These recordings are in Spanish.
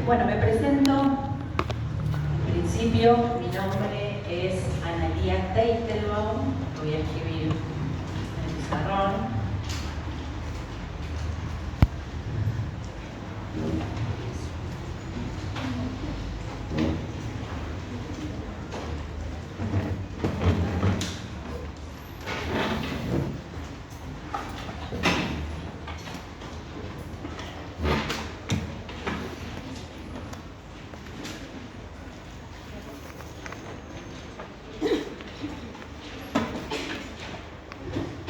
Bueno, me presento. En principio, mi nombre es Analía Teitelbaum. Lo voy a escribir en el pizarrón.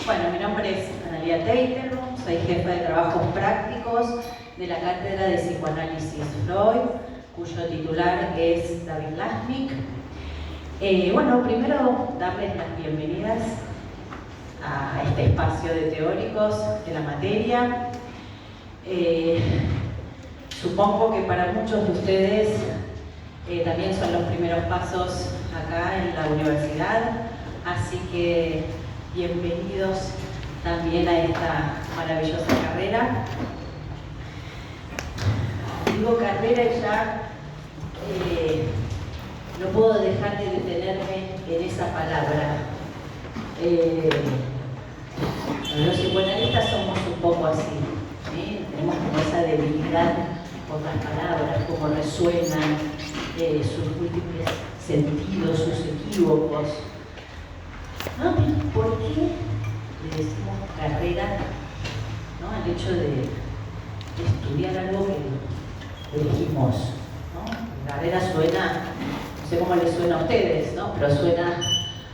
Bueno, mi nombre es Analía Teitelbaum, soy jefa de trabajos prácticos de la Cátedra de Psicoanálisis Freud, cuyo titular es David Lasnik. Bueno, primero darles las bienvenidas a este espacio de teóricos de la materia. Supongo que para muchos de ustedes también son los primeros pasos acá en la universidad, así que bienvenidos también a esta maravillosa carrera. Digo carrera y ya no puedo dejar de detenerme en esa palabra. Los psicoanalistas somos un poco así, ¿sí? Tenemos como esa debilidad por las palabras, cómo resuenan sus múltiples sentidos, sus equívocos. ¿No? ¿Por qué le decimos carrera, ¿no? Al hecho de estudiar algo que elegimos, ¿no? Carrera suena, no sé cómo les suena a ustedes, ¿no? Pero suena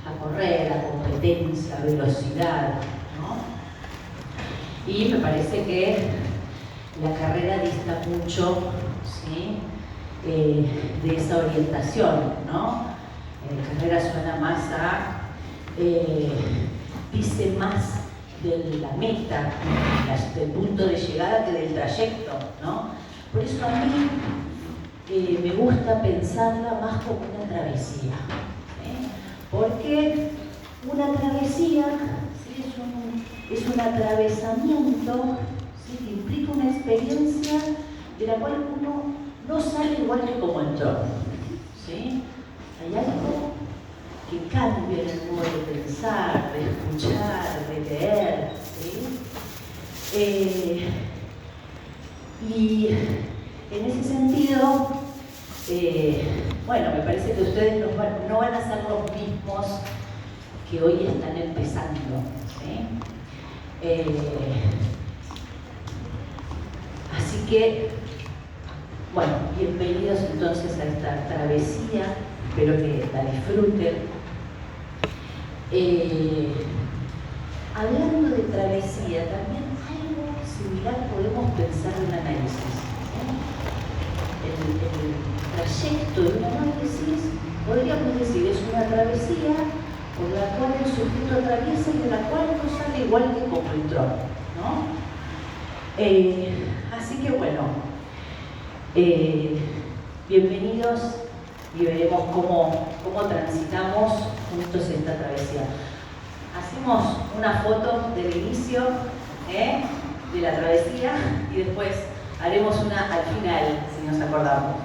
a correr, a competencia, a velocidad, ¿no? Y me parece que la carrera dista mucho, ¿sí? De esa orientación, ¿no? Carrera suena más a dice más de la meta, del punto de llegada que del trayecto, ¿no? Por eso a mí me gusta pensarla más como una travesía, ¿sí? Porque una travesía, ¿sí? es un atravesamiento, ¿sí? Que implica una experiencia de la cual uno no sale igual que como entró, ¿sí? Hay algo que cambia en el modo de pensar, de escuchar, de leer, ¿sí? Y en ese sentido, bueno, me parece que ustedes no van a ser los mismos que hoy están empezando, ¿sí? Así que, bueno, bienvenidos entonces a esta travesía, espero que la disfruten. Hablando de travesía, también algo similar podemos pensar en un análisis, ¿sí? El trayecto de un análisis, podríamos decir, es una travesía por la cual el sujeto atraviesa y de la cual no sale igual que como entró, ¿no? Así que bueno, bienvenidos y veremos cómo transitamos juntos esta travesía. Hacemos una foto del inicio de la travesía y después haremos una al final, si nos acordamos.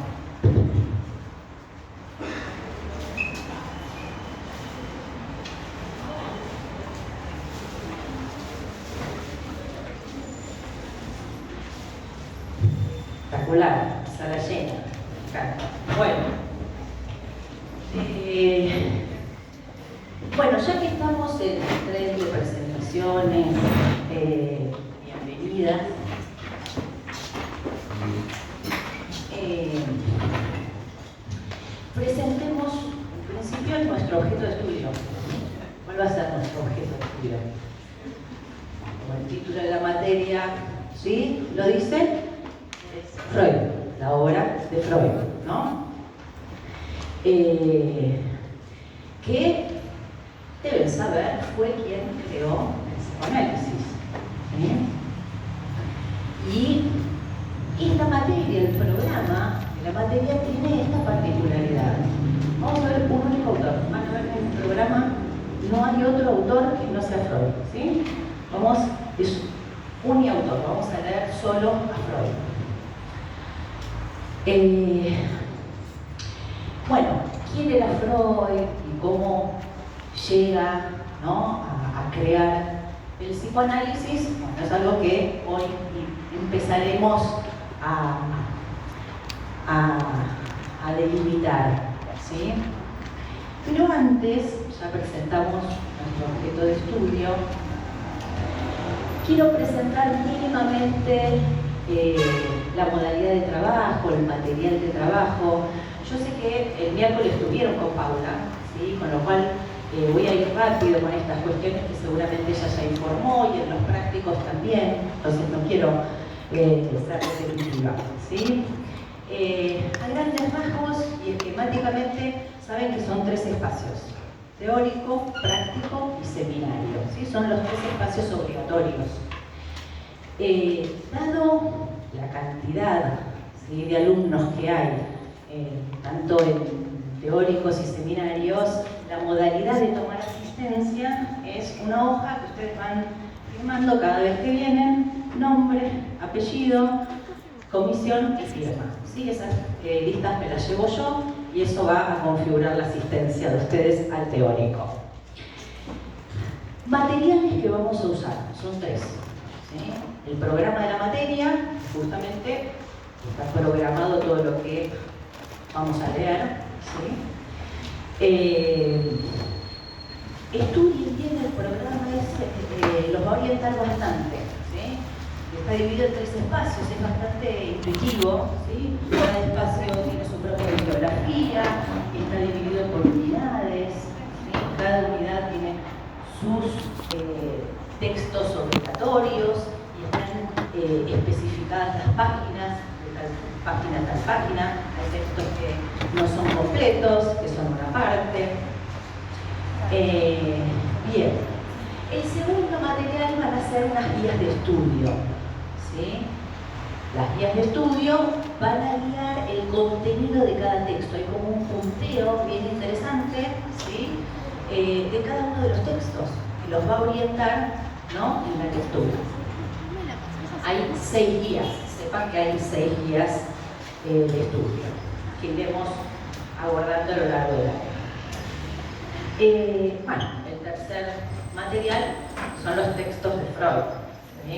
Espectacular, sala llena. Bueno. Bueno, ya que estamos en el tren de presentaciones, bienvenidas. Presentemos en principio nuestro objeto de estudio. ¿Cuál va a ser nuestro objeto de estudio? Como el título de la materia, ¿sí? ¿Lo dice? Es Freud, la obra de Freud, ¿no? Que deben saber fue quien creó el psicoanálisis, ¿sí? Y esta materia, el programa de la materia tiene esta particularidad. Vamos a ver un único autor. Van a ver que en el programa no hay otro autor que no sea Freud, ¿sí? Es uniautor, vamos a leer solo a Freud. Bueno, ¿quién era Freud y cómo llega, ¿no?, a crear el psicoanálisis? Bueno, es algo que hoy empezaremos a delimitar, ¿sí? Pero antes, ya presentamos nuestro objeto de estudio, quiero presentar mínimamente la modalidad de trabajo, el material de trabajo. Yo sé que el miércoles estuvieron con Paula, ¿sí?, con lo cual voy a ir rápido con estas cuestiones que seguramente ella ya informó y en los prácticos también, entonces no quiero ser repetitiva, ¿sí? A grandes rasgos y esquemáticamente saben que son 3 espacios: teórico, práctico y seminario, ¿sí? Son los 3 espacios obligatorios. Dado la cantidad, ¿sí?, de alumnos que hay, tanto en teóricos y seminarios, la modalidad de tomar asistencia es una hoja que ustedes van firmando cada vez que vienen: nombre, apellido, comisión y firma, ¿sí? Esas listas me las llevo yo y eso va a configurar la asistencia de ustedes al teórico. Materiales que vamos a usar son 3, ¿sí? El programa de la materia, justamente está programado todo lo que vamos a leer, ¿sí? Estudien bien el programa, los va a orientar bastante, ¿sí? Está dividido en 3 espacios, es bastante intuitivo, ¿sí? Cada espacio tiene su propia bibliografía, está dividido por unidades, ¿sí? Cada unidad tiene sus textos obligatorios y están especificadas las páginas, de tal página a tal página. Hay textos que no son completos, que son una parte. Bien, el segundo material van a ser unas guías de estudio, ¿sí? Las guías de estudio van a guiar el contenido de cada texto. Hay como un punteo bien interesante, ¿sí?, de cada uno de los textos, que los va a orientar, ¿no?, en la lectura. Hay 6 guías, sepan que hay 6 guías de estudio que iremos abordando a lo largo del año. Bueno, el tercer material son los textos de Freud, ¿sí?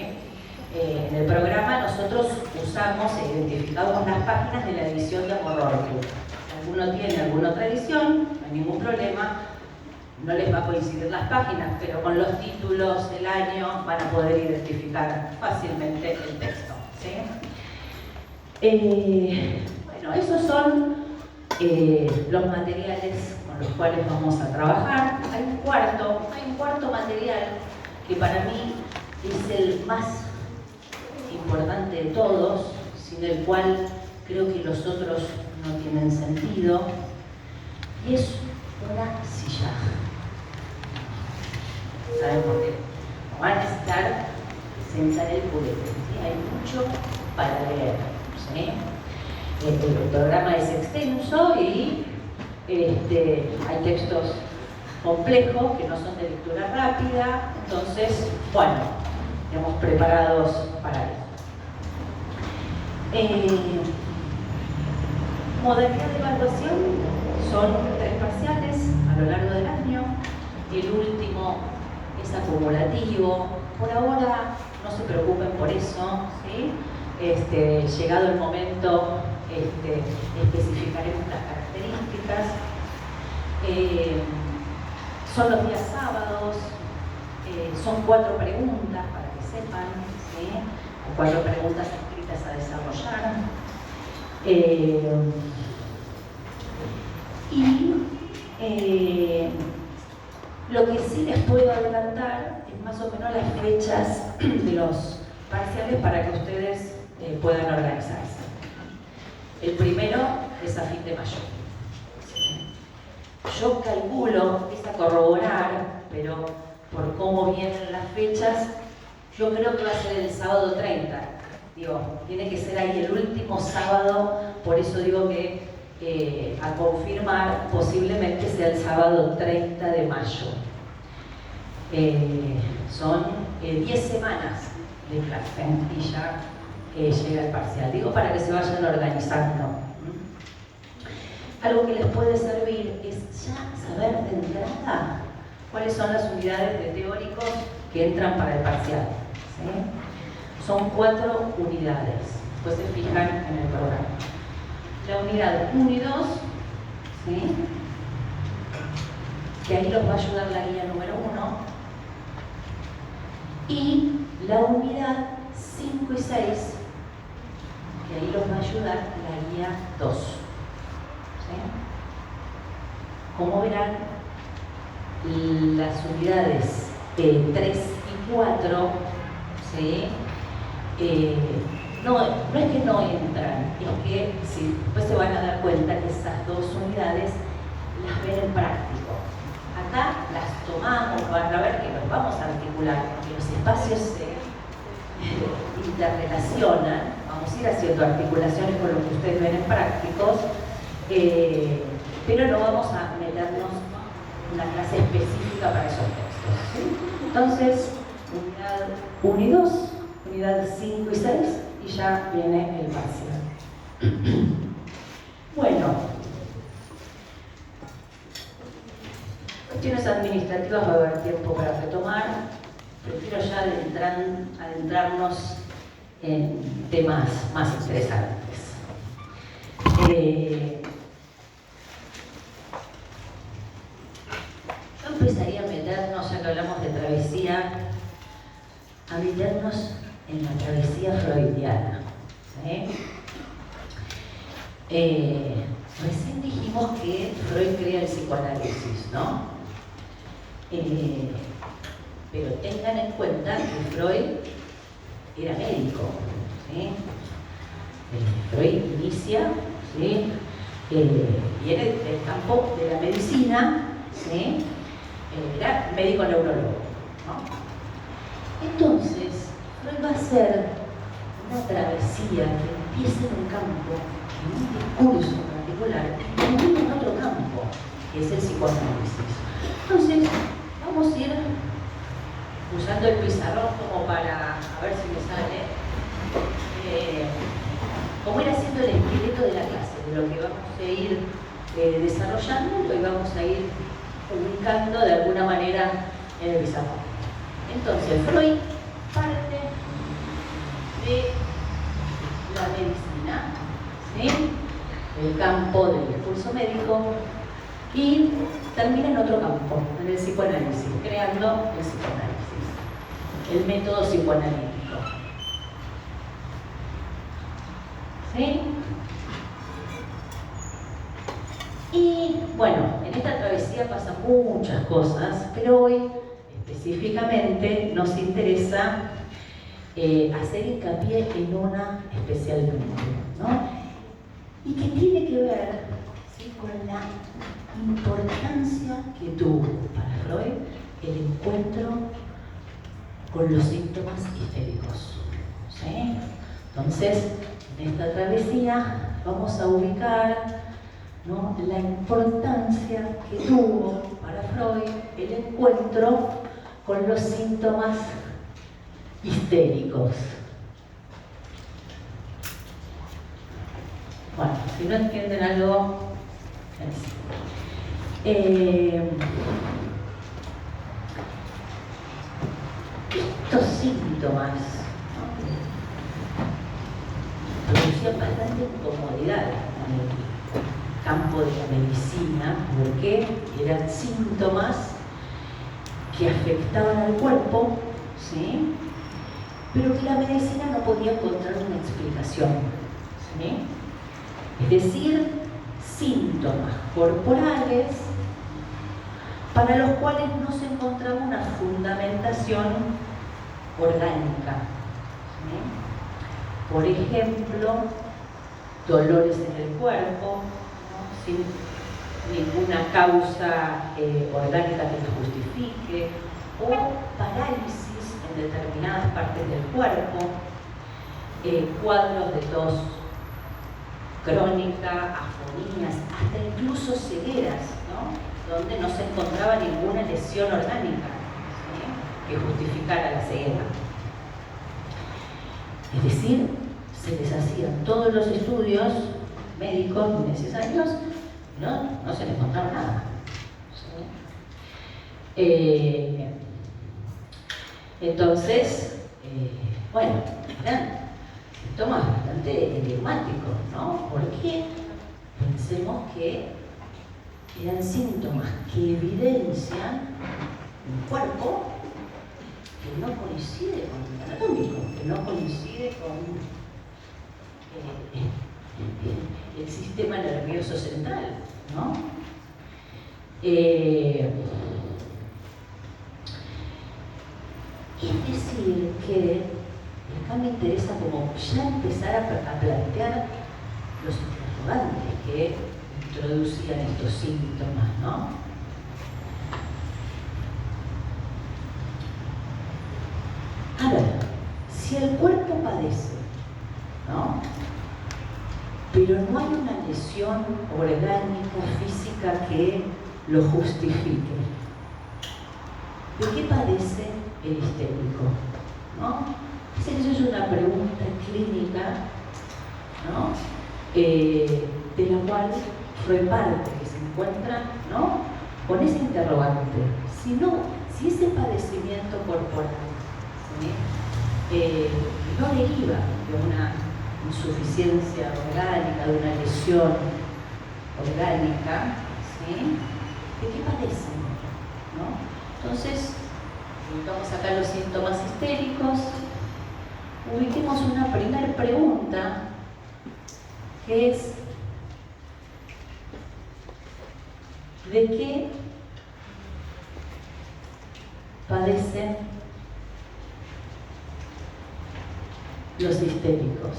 En el programa nosotros usamos e identificamos las páginas de la edición de Amorortu. Si alguno tiene alguna otra edición, no hay ningún problema, no les va a coincidir las páginas, pero con los títulos del año van a poder identificar fácilmente el texto, ¿sí? Bueno, esos son los materiales con los cuales vamos a trabajar. Hay un cuarto material que para mí es el más importante de todos, sin el cual creo que los otros no tienen sentido, y es una silla. ¿Saben por qué? Van a necesitar sentar el purete, ¿sí? Hay mucho para leer, ¿sí? El programa es extenso y hay textos complejos que no son de lectura rápida, entonces, bueno, estamos preparados para eso. Modalidad de evaluación son 3 parciales a lo largo del año. El último es acumulativo. Por ahora no se preocupen por eso, ¿sí? Llegado el momento, especificaremos las características. Son los días sábados, son 4 preguntas para que sepan, ¿sí? 4 preguntas escritas a desarrollar. Lo que sí les puedo adelantar es más o menos las fechas de los parciales para que ustedes puedan organizarse. El primero es a fin de mayo. Yo calculo, es a corroborar, pero por cómo vienen las fechas, yo creo que va a ser el sábado 30. Digo, tiene que ser ahí el último sábado, por eso digo que a confirmar posiblemente sea el sábado 30 de mayo. Son 10 semanas de clase y ya llega el parcial. Digo para que se vayan organizando. Algo que les puede servir es ya saber de entrada cuáles son las unidades de teóricos que entran para el parcial. ¿Sí? Son 4 unidades. Después se fijan en el programa. La unidad 1 y 2, ¿sí? Que ahí los va a ayudar la guía número 1. Y la unidad 5 y 6, que ahí los va a ayudar la guía 2. ¿Sí? Como verán, las unidades 3 y 4, ¿sí? No es que no entran, es que sí, después se van a dar cuenta que esas 2 unidades las ven en práctico. Acá las tomamos, van a ver que los vamos a articular, porque los espacios se interrelacionan, vamos a ir haciendo articulaciones con lo que ustedes ven en prácticos, pero no vamos a meternos en una clase específica para esos textos. ¿Sí? Entonces, unidad 1 y 2, unidad 5 y 6, y ya viene el parcial. Bueno, cuestiones administrativas va a haber tiempo para retomar. Prefiero ya adentrarnos en temas más interesantes. Yo empezaría a meternos, ya que hablamos de travesía, a meternos en la travesía freudiana. ¿Sí? Recién dijimos que Freud crea el psicoanálisis, ¿no? Pero tengan en cuenta que Freud era médico. ¿Sí? Freud inicia, ¿sí? Viene del campo de la medicina, ¿sí? Era médico neurólogo, ¿no? Entonces, Freud va a hacer una travesía que empieza en un campo, en un discurso particular, y termina en otro campo, que es el psicoanálisis. Entonces, vamos a ir usando el pizarrón como para, a ver si me sale, como ir haciendo el esqueleto de la clase, de lo que vamos a ir desarrollando y vamos a ir ubicando de alguna manera en el pizarrón. Entonces, Freud parte de la medicina, ¿sí? El campo del discurso médico, y termina en otro campo, en el psicoanálisis, creando el psicoanálisis, el método psicoanalítico. ¿Sí? Y bueno, en esta travesía pasan muchas cosas, pero hoy específicamente nos interesa hacer hincapié en una especialmente, ¿no? Y que tiene que ver, ¿sí?, con la importancia que tuvo para Freud el encuentro con los síntomas histéricos. ¿Sí? Entonces, en esta travesía vamos a ubicar, ¿no?, la importancia que tuvo para Freud el encuentro con los síntomas histéricos. Bueno, si no entienden algo, estos síntomas, ¿no?, producían bastante incomodidad en el campo de la medicina, porque eran síntomas que afectaban al cuerpo, ¿sí?, pero que la medicina no podía encontrar una explicación, ¿sí? Es decir, síntomas corporales para los cuales no se encontraba una fundamentación orgánica, ¿sí? Por ejemplo, dolores en el cuerpo, ¿no?, sin ninguna causa orgánica que los justifique, o parálisis en determinadas partes del cuerpo, cuadros de tos crónica, afonías, hasta incluso cegueras, ¿no?, donde no se encontraba ninguna lesión orgánica, ¿sí?, que justificara la ceguera. Es decir, se les hacían todos los estudios médicos necesarios, no se les encontraba nada. ¿Sí? Entonces, bueno, eran síntomas bastante enigmáticos, ¿no? Porque pensemos que eran síntomas que evidencian un cuerpo que no coincide con el anatómico, que no coincide con el sistema nervioso central, ¿no? Es decir, que acá me interesa como ya empezar a plantear los interrogantes que introducían estos síntomas, ¿no? A ver, si el cuerpo padece, ¿no? Pero no hay una lesión orgánica, física que lo justifique, ¿de qué padece el histérico? ¿No? Esa es una pregunta clínica, ¿no? De la cual Freud parte, que se encuentra, ¿no? Con ese interrogante. Si ese padecimiento corporal, ¿sí? No deriva de una insuficiencia orgánica, de una lesión orgánica, ¿sí? ¿De qué padecen? ¿No? Entonces, ubicamos acá los síntomas histéricos, ubiquemos una primera pregunta, que es: ¿de qué padecen los histéricos?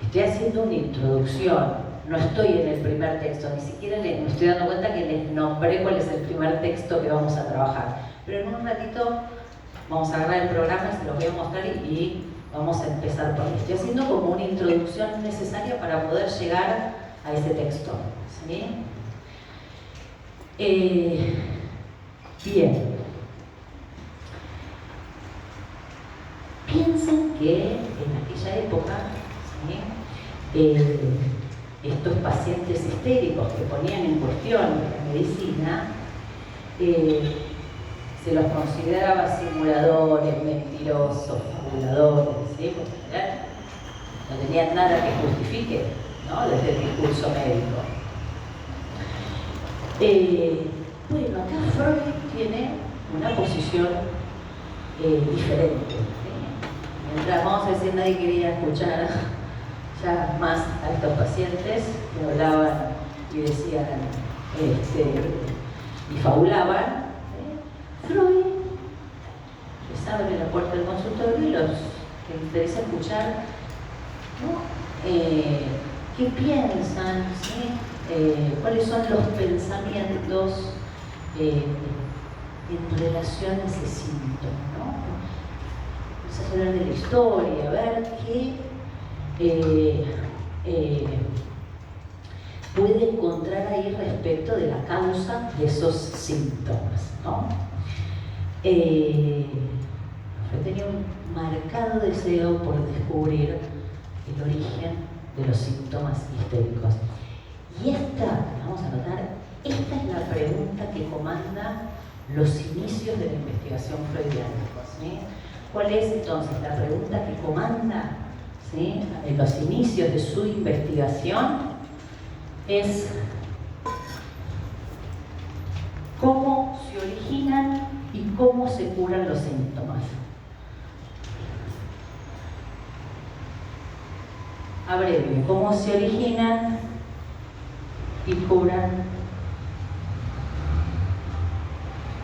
Estoy haciendo una introducción, no estoy en el primer texto, ni siquiera me estoy dando cuenta que les nombré cuál es el primer texto que vamos a trabajar. Pero en un ratito vamos a agarrar el programa y se los voy a mostrar y vamos a empezar por ahí. Estoy haciendo como una introducción necesaria para poder llegar a ese texto, ¿sí? Bien. Piensen que en aquella época, ¿sí? Estos pacientes histéricos que ponían en cuestión la medicina, se los consideraba simuladores, mentirosos, fabuladores, ¿sí? Porque no tenían nada que justifique, ¿no? Desde el discurso médico. Bueno, acá Freud tiene una posición diferente, ¿sí? Mientras, vamos a decir, nadie quería escuchar ya más a estos pacientes que hablaban y decían y fabulaban, Freud les abre la puerta del consultorio y los que les interesa escuchar, ¿no? ¿Qué piensan? ¿Sí? ¿Cuáles son los pensamientos en relación a ese síntoma? ¿No? Vamos a hablar de la historia, a ver qué puede encontrar ahí respecto de la causa de esos síntomas, ¿no? Yo tenía un marcado deseo por descubrir el origen de los síntomas histéricos. Y esta, vamos a notar, esta es la pregunta que comanda los inicios de la investigación freudiana, ¿sí? ¿Cuál es entonces la pregunta que comanda, ¿sí?, en los inicios de su investigación? Es cómo se originan y cómo se curan los síntomas. Abrevio, cómo se originan y curan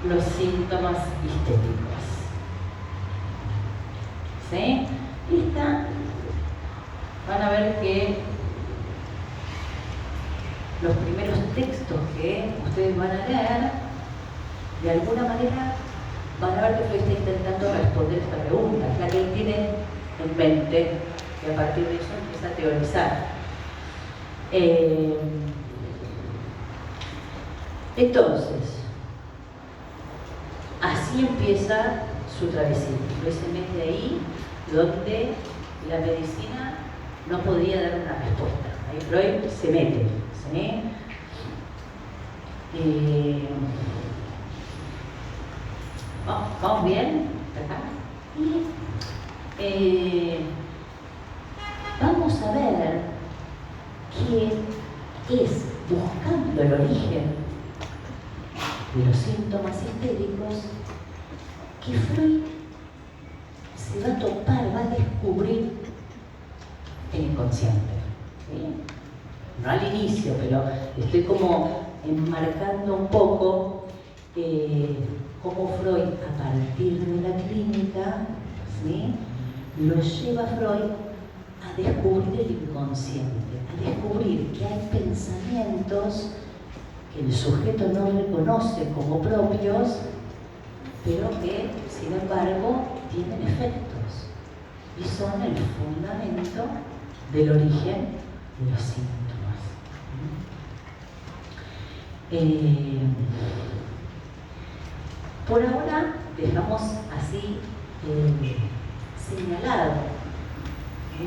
los síntomas histéricos. ¿Sí? Esta, van a ver que los primeros textos que ustedes van a leer, de alguna manera van a ver que Freud está intentando responder esta pregunta, es la que él tiene en mente, y a partir de eso empieza a teorizar. Entonces, así empieza su travesía. Freud se mete ahí donde la medicina no podría dar una respuesta. Ahí Freud se mete, ¿sí? ¿Vamos bien? ¿Acá? Y vamos a ver que es buscando el origen de los síntomas histéricos que Freud se va a topar, va a descubrir el inconsciente. ¿Sí? No al inicio, pero estoy como enmarcando un poco cómo Freud, a partir de la clínica, ¿sí?, lo lleva a Freud a descubrir el inconsciente, a descubrir que hay pensamientos que el sujeto no reconoce como propios, pero que, sin embargo, tienen efectos y son el fundamento del origen de los síntomas. Por ahora dejamos así señalado.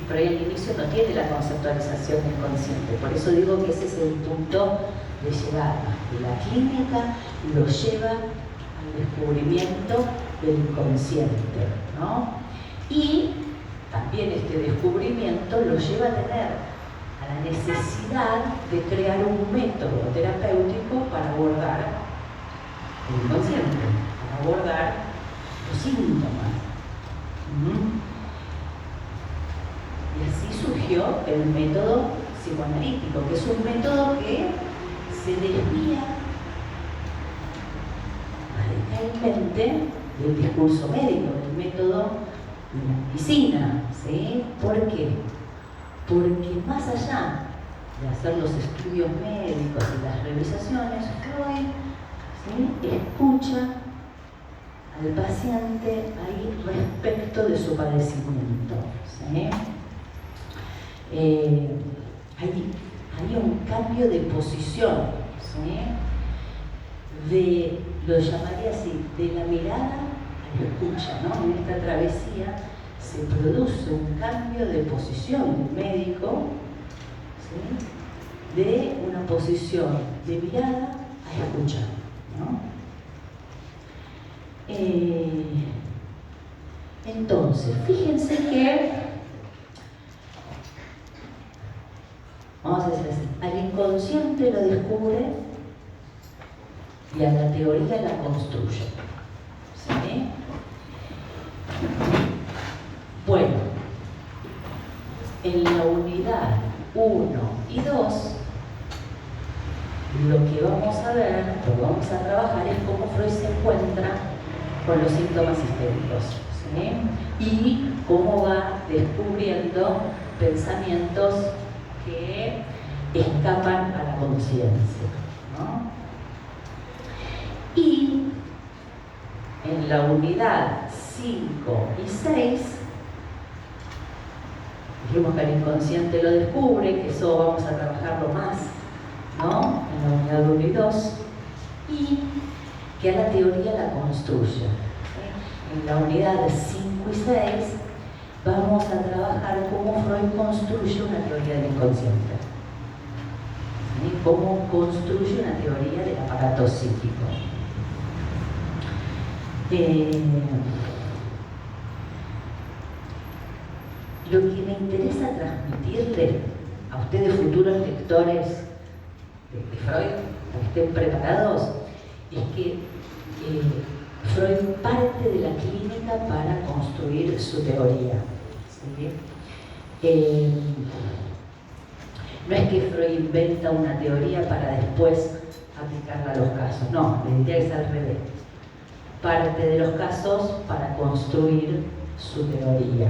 Freud al inicio no tiene la conceptualización inconsciente, por eso digo que ese es el punto de llegada. La clínica lo lleva al descubrimiento del inconsciente, ¿no? Y también este descubrimiento lo lleva a tener a la necesidad de crear un método terapéutico para abordar el inconsciente, para abordar los síntomas. Y así surgió el método psicoanalítico, que es un método que se desvía radicalmente del discurso médico, del método de la medicina, ¿sí? ¿Por qué? Porque más allá de hacer los estudios médicos y las revisaciones, Freud, ¿sí?, escucha al paciente ahí respecto de su padecimiento, ¿sí? Hay un cambio de posición, ¿sí?, lo llamaría así, de la mirada a la escucha, ¿no? En esta travesía se produce un cambio de posición del médico, ¿sí?, de una posición de mirada a escucha, ¿no? Entonces, fíjense que, vamos a decir así, al inconsciente lo descubre y a la teoría la construye. ¿Sí? Bueno, en la unidad 1 y 2, lo que vamos a ver, lo que vamos a trabajar es cómo Freud se encuentra con los síntomas histéricos, ¿sí?, y cómo va descubriendo pensamientos que escapan a la conciencia, ¿no? Y en la unidad 5 y 6, dijimos que el inconsciente lo descubre, que eso vamos a trabajarlo más, ¿no?, en la unidad 1 y 2, y que a la teoría la construye. ¿Sí? En la unidad 5 y 6 vamos a trabajar cómo Freud construye una teoría del inconsciente. ¿Sí? Cómo construye una teoría del aparato psíquico. Lo que me interesa transmitirle a ustedes, futuros lectores de Freud, para que estén preparados, es que Freud parte de la clínica para construir su teoría. ¿Sí? No es que Freud inventa una teoría para después aplicarla a los casos, no, le diría que es al revés. Parte de los casos para construir su teoría,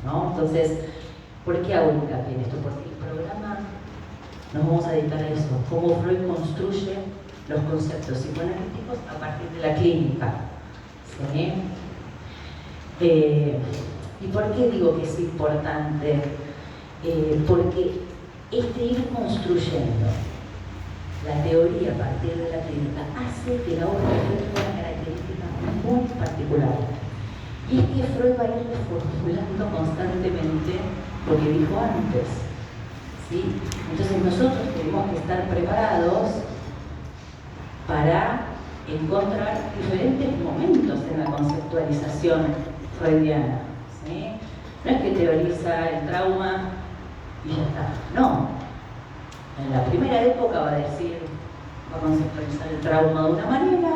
¿no? Entonces, ¿por qué hago hincapié en esto? Porque el programa nos vamos a dedicar a eso, cómo Freud construye los conceptos psicoanalíticos a partir de la clínica. ¿Sí? ¿Y por qué digo que es importante? Porque ir construyendo la teoría a partir de la clínica hace que la obra tenga una característica muy que Freud va a ir reformulando constantemente lo que dijo antes, ¿sí? Entonces nosotros tenemos que estar preparados para encontrar diferentes momentos en la conceptualización freudiana, ¿sí? No es que teoriza el trauma y ya está, no. En la primera época va a decir, va a conceptualizar el trauma de una manera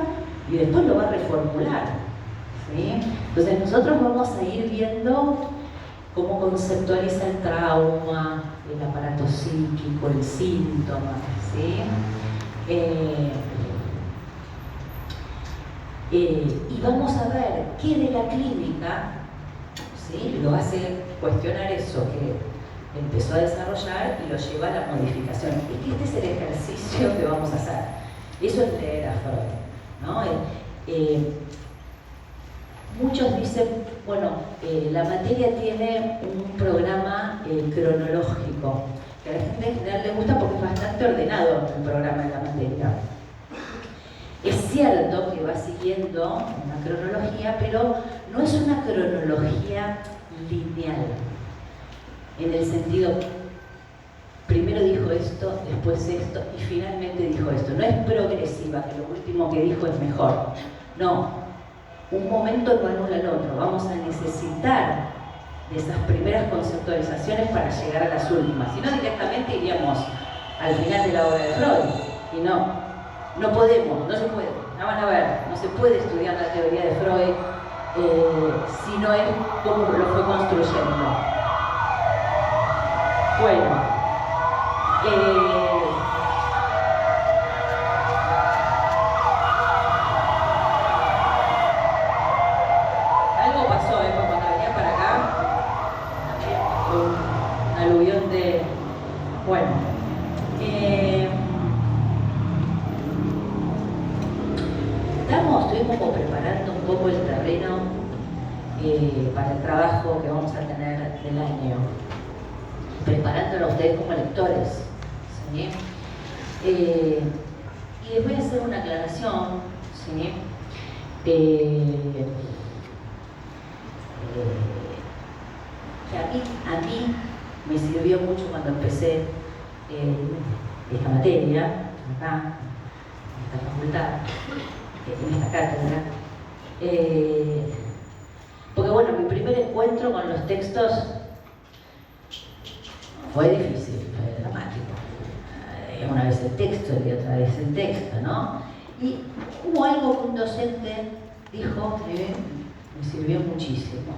y después lo va a reformular, ¿sí? Entonces nosotros vamos a ir viendo cómo conceptualiza el trauma, el aparato psíquico, el síntoma, ¿sí? Y vamos a ver qué de la clínica, ¿sí?, lo hace cuestionar eso que empezó a desarrollar y lo lleva a la modificación. Y que este es el ejercicio que vamos a hacer. Eso es leer a Freud, ¿no? Muchos dicen, bueno, la materia tiene un programa cronológico, que a la gente en general le gusta porque es bastante ordenado el programa de la materia. Es cierto que va siguiendo una cronología, pero no es una cronología lineal, en el sentido, primero dijo esto, después esto, y finalmente dijo esto. No es progresiva, que lo último que dijo es mejor. No, un momento no anula el otro. Vamos a necesitar de esas primeras conceptualizaciones para llegar a las últimas. Si no, directamente iríamos al final de la obra de Freud. Y no podemos, no se puede. La van a ver, no se puede estudiar la teoría de Freud si no es como lo fue construyendo. Bueno. Algo pasó cuando venía para acá, un aluvión de... Bueno, estuvimos como preparando un poco el terreno para el trabajo que vamos a tener del año, preparándolo a ustedes como lectores, ¿sí? Y les voy a hacer una aclaración, ¿sí? Que a mí me sirvió mucho cuando empecé esta materia, acá, en esta facultad, en esta cátedra, porque bueno, mi primer encuentro con los textos fue difícil, fue dramático. Una vez el texto y otra vez el texto, ¿no? Y hubo algo que un docente dijo que me sirvió muchísimo,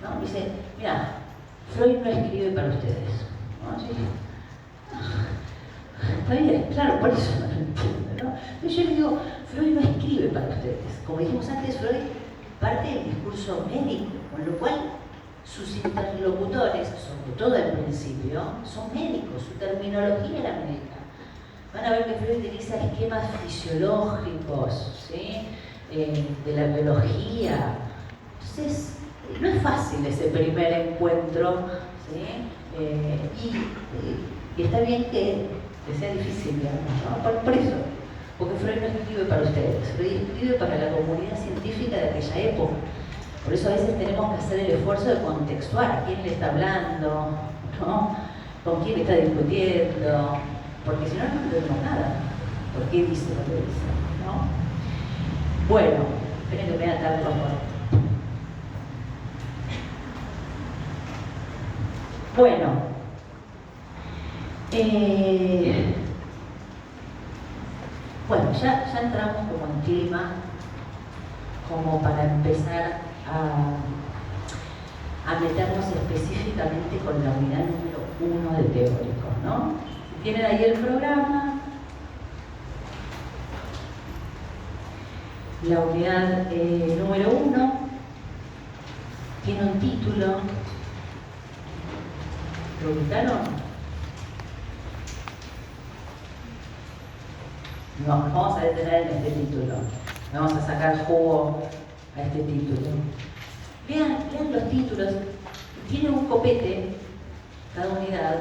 ¿no? Dice, mira, Freud no escribe para ustedes, ¿no? Sí. Está bien, claro, por eso no lo entiendo, ¿no? Pero yo le digo, Freud no escribe para ustedes. Como dijimos antes, Freud parte del discurso médico, con lo cual sus interlocutores, sobre todo al principio, son médicos, su terminología era médica. Van a ver que Freud utiliza esquemas fisiológicos, ¿sí? De la biología. Entonces, no es fácil ese primer encuentro, ¿sí? Y está bien que sea difícil, digamos, ¿no? Por eso, porque Freud no escribe para ustedes, Freud escribe para la comunidad científica de aquella época. Por eso a veces tenemos que hacer el esfuerzo de contextuar a quién le está hablando, ¿no? Con quién está discutiendo, porque si no, no entendemos nada. ¿Por qué dice lo que dice? ¿No? Bueno, esperen que me voy a atar los por. Bueno, bueno, ya entramos como en clima, como para empezar a meternos específicamente con la unidad número 1 de teóricos, ¿no? Si tienen ahí el programa, la unidad número 1 tiene un título. ¿Lo ubicaron? No, nos vamos a detener en este título. Vamos a sacar jugo a este título. Vean los títulos. Tiene un copete, cada unidad,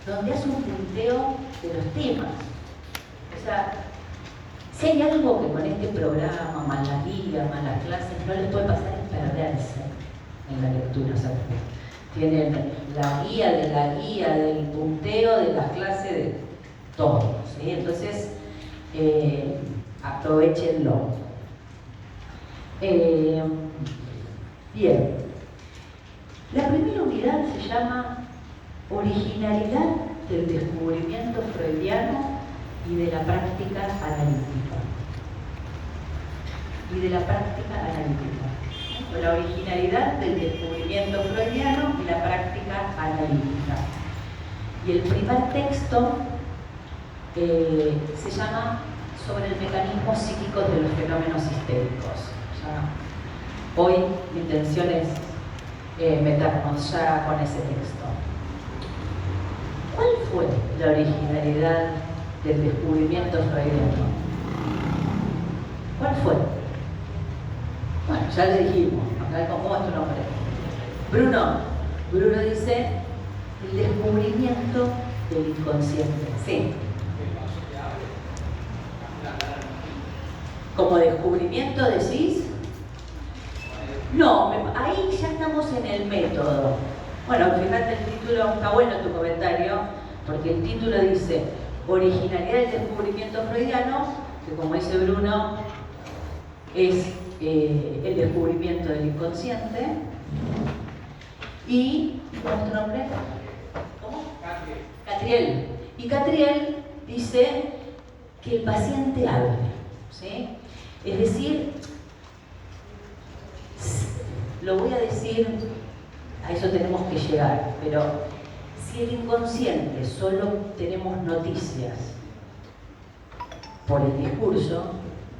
donde hace un punteo de los temas. O sea, si hay algo que con este programa, más la guía, más las clases, no les puede pasar, es perderse en la lectura Sartre. Tienen la guía del punteo de las clases de todo, ¿sí? Entonces, aprovechenlo. Bien. La primera unidad se llama Originalidad del descubrimiento freudiano y de la práctica analítica. O la originalidad del descubrimiento freudiano y la práctica analítica. Y el primer texto se llama Sobre el mecanismo psíquico de los fenómenos histéricos. Hoy mi intención es meternos ya con ese texto. ¿Cuál fue la originalidad del descubrimiento freudiano? ¿Cuál fue? Bueno, ya le dijimos, ¿cómo es tu nombre? Bruno dice el descubrimiento del inconsciente. Sí. ¿Como descubrimiento decís? No, ahí ya estamos en el método. Bueno, fíjate el título, está bueno tu comentario, porque el título dice Originalidad del descubrimiento freudiano, que como dice Bruno, es el descubrimiento del inconsciente. Y, ¿cuál es tu nombre? ¿Cómo? Catriel. Y Catriel dice que el paciente hable, ¿sí? Es decir, lo voy a decir, a eso tenemos que llegar, pero si el inconsciente solo tenemos noticias por el discurso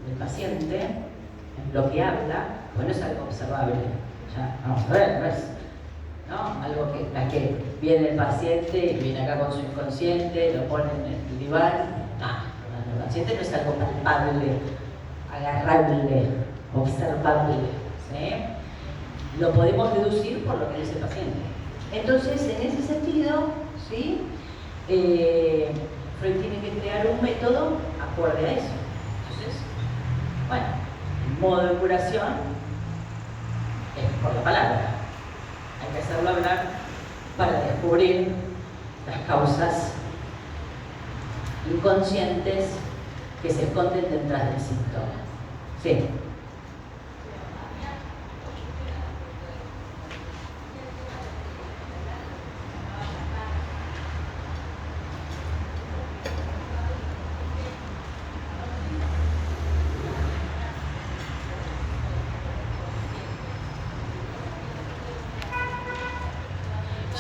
del paciente, en lo que habla, bueno, es algo observable. Ya, vamos a ver, ¿no es? ¿No? Algo que viene el paciente y viene acá con su inconsciente, lo pone en el diván. El inconsciente no es algo palpable, agarrable, observable, ¿sí? Lo podemos deducir por lo que dice el paciente. Entonces, en ese sentido, ¿sí? Freud tiene que crear un método acorde a eso. Entonces, bueno, el modo de curación es por la palabra. Hay que hacerlo hablar para descubrir las causas inconscientes que se esconden detrás del síntoma. Sí.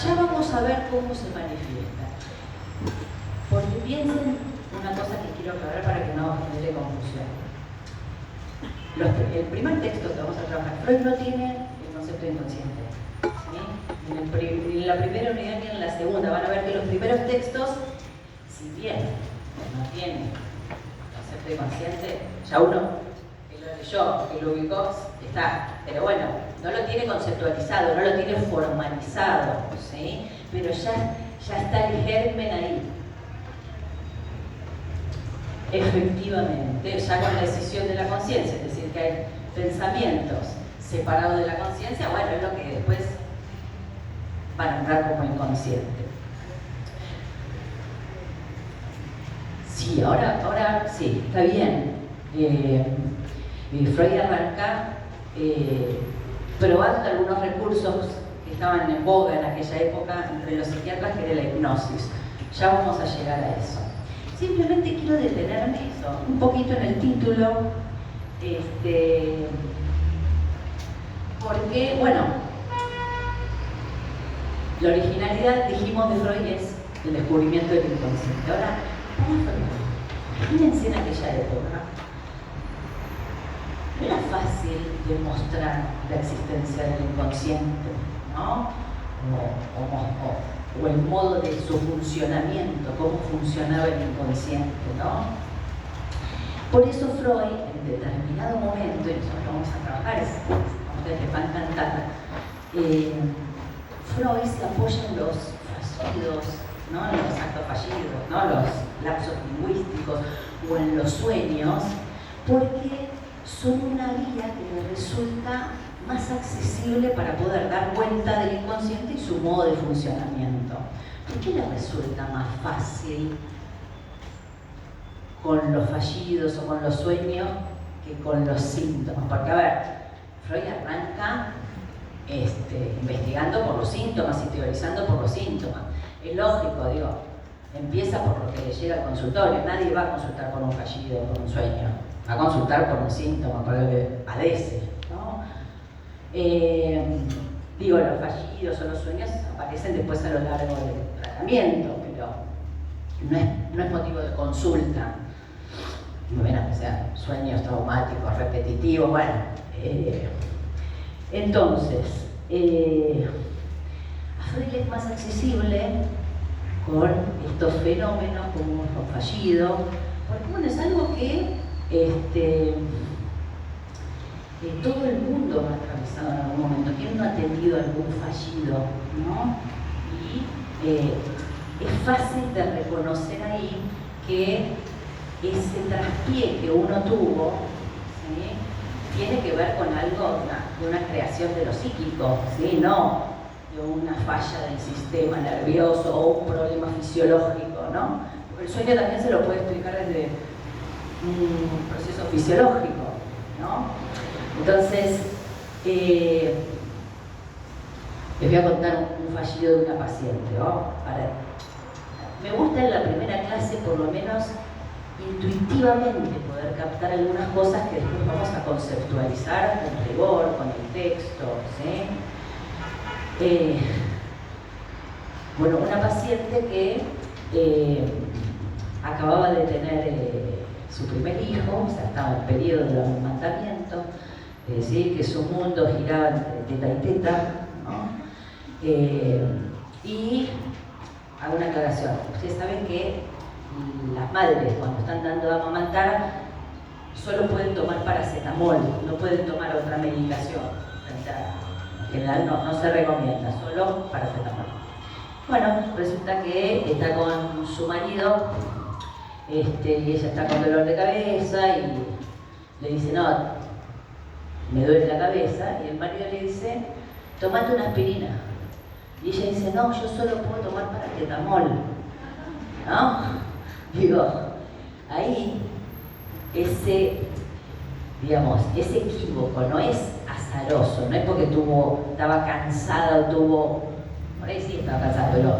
Ya vamos a ver cómo se manifiesta. Porque piensen una cosa que quiero aclarar para que no genere confusión. El primer texto que vamos a trabajar, Freud no tiene el concepto de inconsciente. ¿Sí? Ni en la primera unidad ni en la segunda. Van a ver que los primeros textos, si bien no tienen concepto de inconsciente, ya uno que lo leyó, que lo ubicó, está. Pero bueno, no lo tiene conceptualizado, no lo tiene formalizado, ¿sí? Pero ya está el germen ahí. Efectivamente, ya con la decisión de la conciencia, es decir, que hay pensamientos separados de la conciencia, bueno, es lo que después van a entrar como inconsciente. Sí, ahora sí, está bien. Freud arranca probando algunos recursos que estaban en boga en aquella época entre los psiquiatras, que era la hipnosis. Ya vamos a llegar a eso. Simplemente quiero detenerme eso, un poquito en el título, porque, bueno, la originalidad, dijimos, de Freud es el descubrimiento del inconsciente. Ahora, vamos a ver, imagínense en aquella época, no era fácil demostrar la existencia del inconsciente, ¿no? O el modo de su funcionamiento, cómo funcionaba el inconsciente, ¿no? Por eso Freud, en determinado momento, y nosotros lo vamos a trabajar, a ustedes les va a encantar, Freud se apoya en los fallidos, ¿no? En los actos fallidos, ¿no? Los lapsos lingüísticos o en los sueños, porque son una guía que le resulta más accesible para poder dar cuenta del inconsciente y su modo de funcionamiento. ¿Por qué le resulta más fácil con los fallidos o con los sueños que con los síntomas? Porque, a ver, Freud arranca investigando por los síntomas y teorizando por los síntomas. Es lógico, digo, empieza por lo que le llega al consultorio. Nadie va a consultar por un fallido o por un sueño, va a consultar por un síntoma, por lo que padece, ¿no? Digo, los fallidos o los sueños aparecen después a lo largo del tratamiento, pero no es motivo de consulta. Bueno, que sean sueños traumáticos, repetitivos, bueno. Entonces, a Freud es más accesible con estos fenómenos como los fallidos, porque bueno, es algo que todo el mundo ha atravesado en algún momento. ¿Quién no ha tenido algún fallido, no? Y es fácil de reconocer ahí que ese traspié que uno tuvo, ¿sí?, tiene que ver con algo, de una creación de lo psíquico, ¿sí?, no de una falla del sistema nervioso o un problema fisiológico, ¿no? Porque el sueño también se lo puede explicar desde un proceso fisiológico, ¿no? Entonces, les voy a contar un fallido de una paciente, ¿no? Me gusta en la primera clase, por lo menos, intuitivamente poder captar algunas cosas que después vamos a conceptualizar con rigor, con el texto, ¿sí? Bueno, una paciente que acababa de tener su primer hijo, o sea, estaba en periodo de amamantamiento, ¿sí?, que su mundo giraba entre teta y teta, ¿no? Y hago una aclaración. Ustedes saben que las madres, cuando están dando de amamantar, solo pueden tomar paracetamol, no pueden tomar otra medicación. O sea, en general no se recomienda, solo paracetamol. Bueno, resulta que está con su marido, y ella está con dolor de cabeza y le dice, no, me duele la cabeza, y el marido le dice, tomate una aspirina. Y ella dice, no, yo solo puedo tomar paracetamol, ¿no? Digo, ahí ese equívoco no es azaroso, no es porque estaba cansada o por ahí sí estaba cansada, pero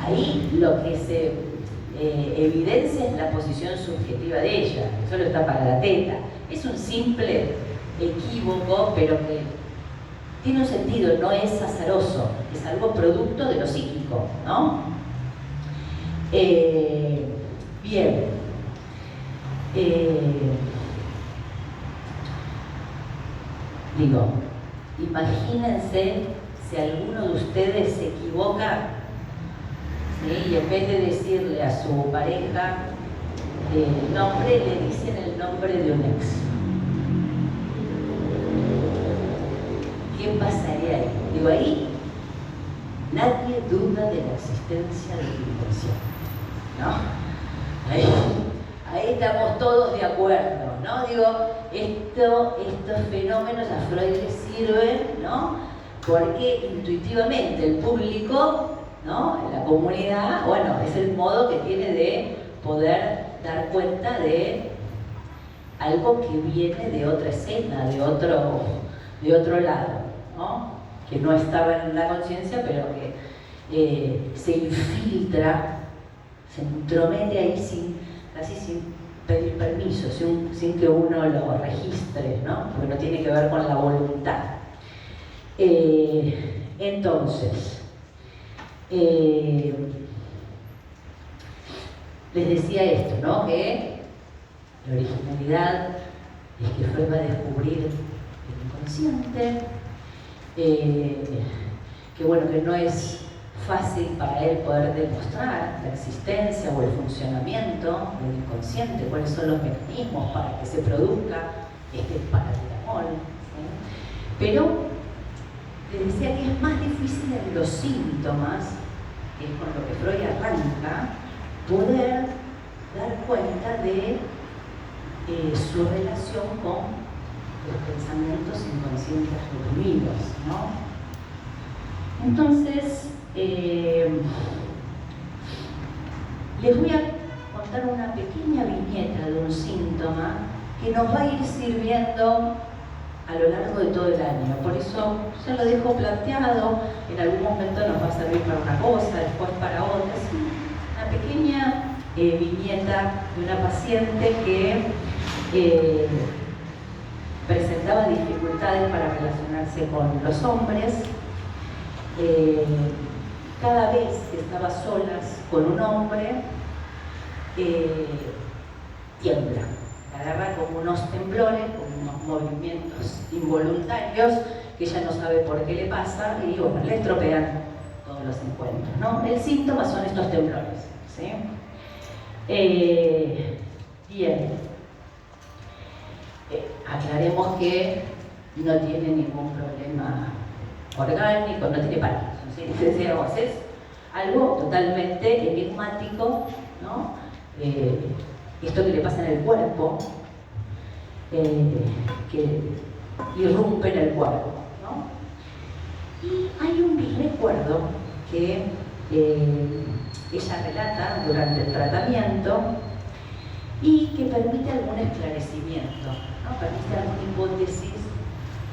ahí lo que se evidencia es la posición subjetiva de ella, que solo está para la teta. Es un simple equívoco, pero que tiene un sentido, no es azaroso, es algo producto de lo psíquico, ¿no? Bien. Digo, imagínense si alguno de ustedes se equivoca, ¿sí?, y en vez de decirle a su pareja el nombre, le dicen el nombre de un ex. ¿Qué pasaría ahí? Digo, ahí nadie duda de la existencia del inconsciente, ¿no? Ahí estamos todos de acuerdo, ¿no? Digo, estos fenómenos a Freud le sirven, ¿no? Porque intuitivamente el público, ¿no?, en la comunidad, bueno, es el modo que tiene de poder dar cuenta de algo que viene de otra escena, de otro lado, ¿no?, que no estaba en la conciencia, pero que se infiltra, se entromete ahí casi sin pedir permiso, sin que uno lo registre, ¿no?, porque no tiene que ver con la voluntad. Entonces, les decía esto, ¿no?, que la originalidad es que Freud va a descubrir el inconsciente, que bueno, que no es fácil para él poder demostrar la existencia o el funcionamiento del inconsciente, cuáles son los mecanismos para que se produzca este paracetamol, ¿sí? Pero les decía que es más difícil en los síntomas, que es con lo que Freud arranca, poder dar cuenta de su relación con los pensamientos inconscientes reprimidos, ¿no? Entonces, les voy a contar una pequeña viñeta de un síntoma que nos va a ir sirviendo a lo largo de todo el año. Por eso ya lo dejo planteado, en algún momento nos va a servir para una cosa, después para otra. Es una pequeña viñeta de una paciente que presentaba dificultades para relacionarse con los hombres. Cada vez que estaba solas con un hombre, tiembla, agarra como unos temblores, como unos movimientos involuntarios que ella no sabe por qué le pasa y bueno, le estropean todos los encuentros, ¿no? El síntoma son estos temblores, ¿sí? Bien, aclaremos que no tiene ningún problema orgánico, no tiene Parkinson, ¿sí? Es algo totalmente enigmático, ¿no? Esto que le pasa en el cuerpo, que irrumpe en el cuerpo, ¿no? Y hay un recuerdo que ella relata durante el tratamiento y que permite algún esclarecimiento, ¿no? Permite alguna hipótesis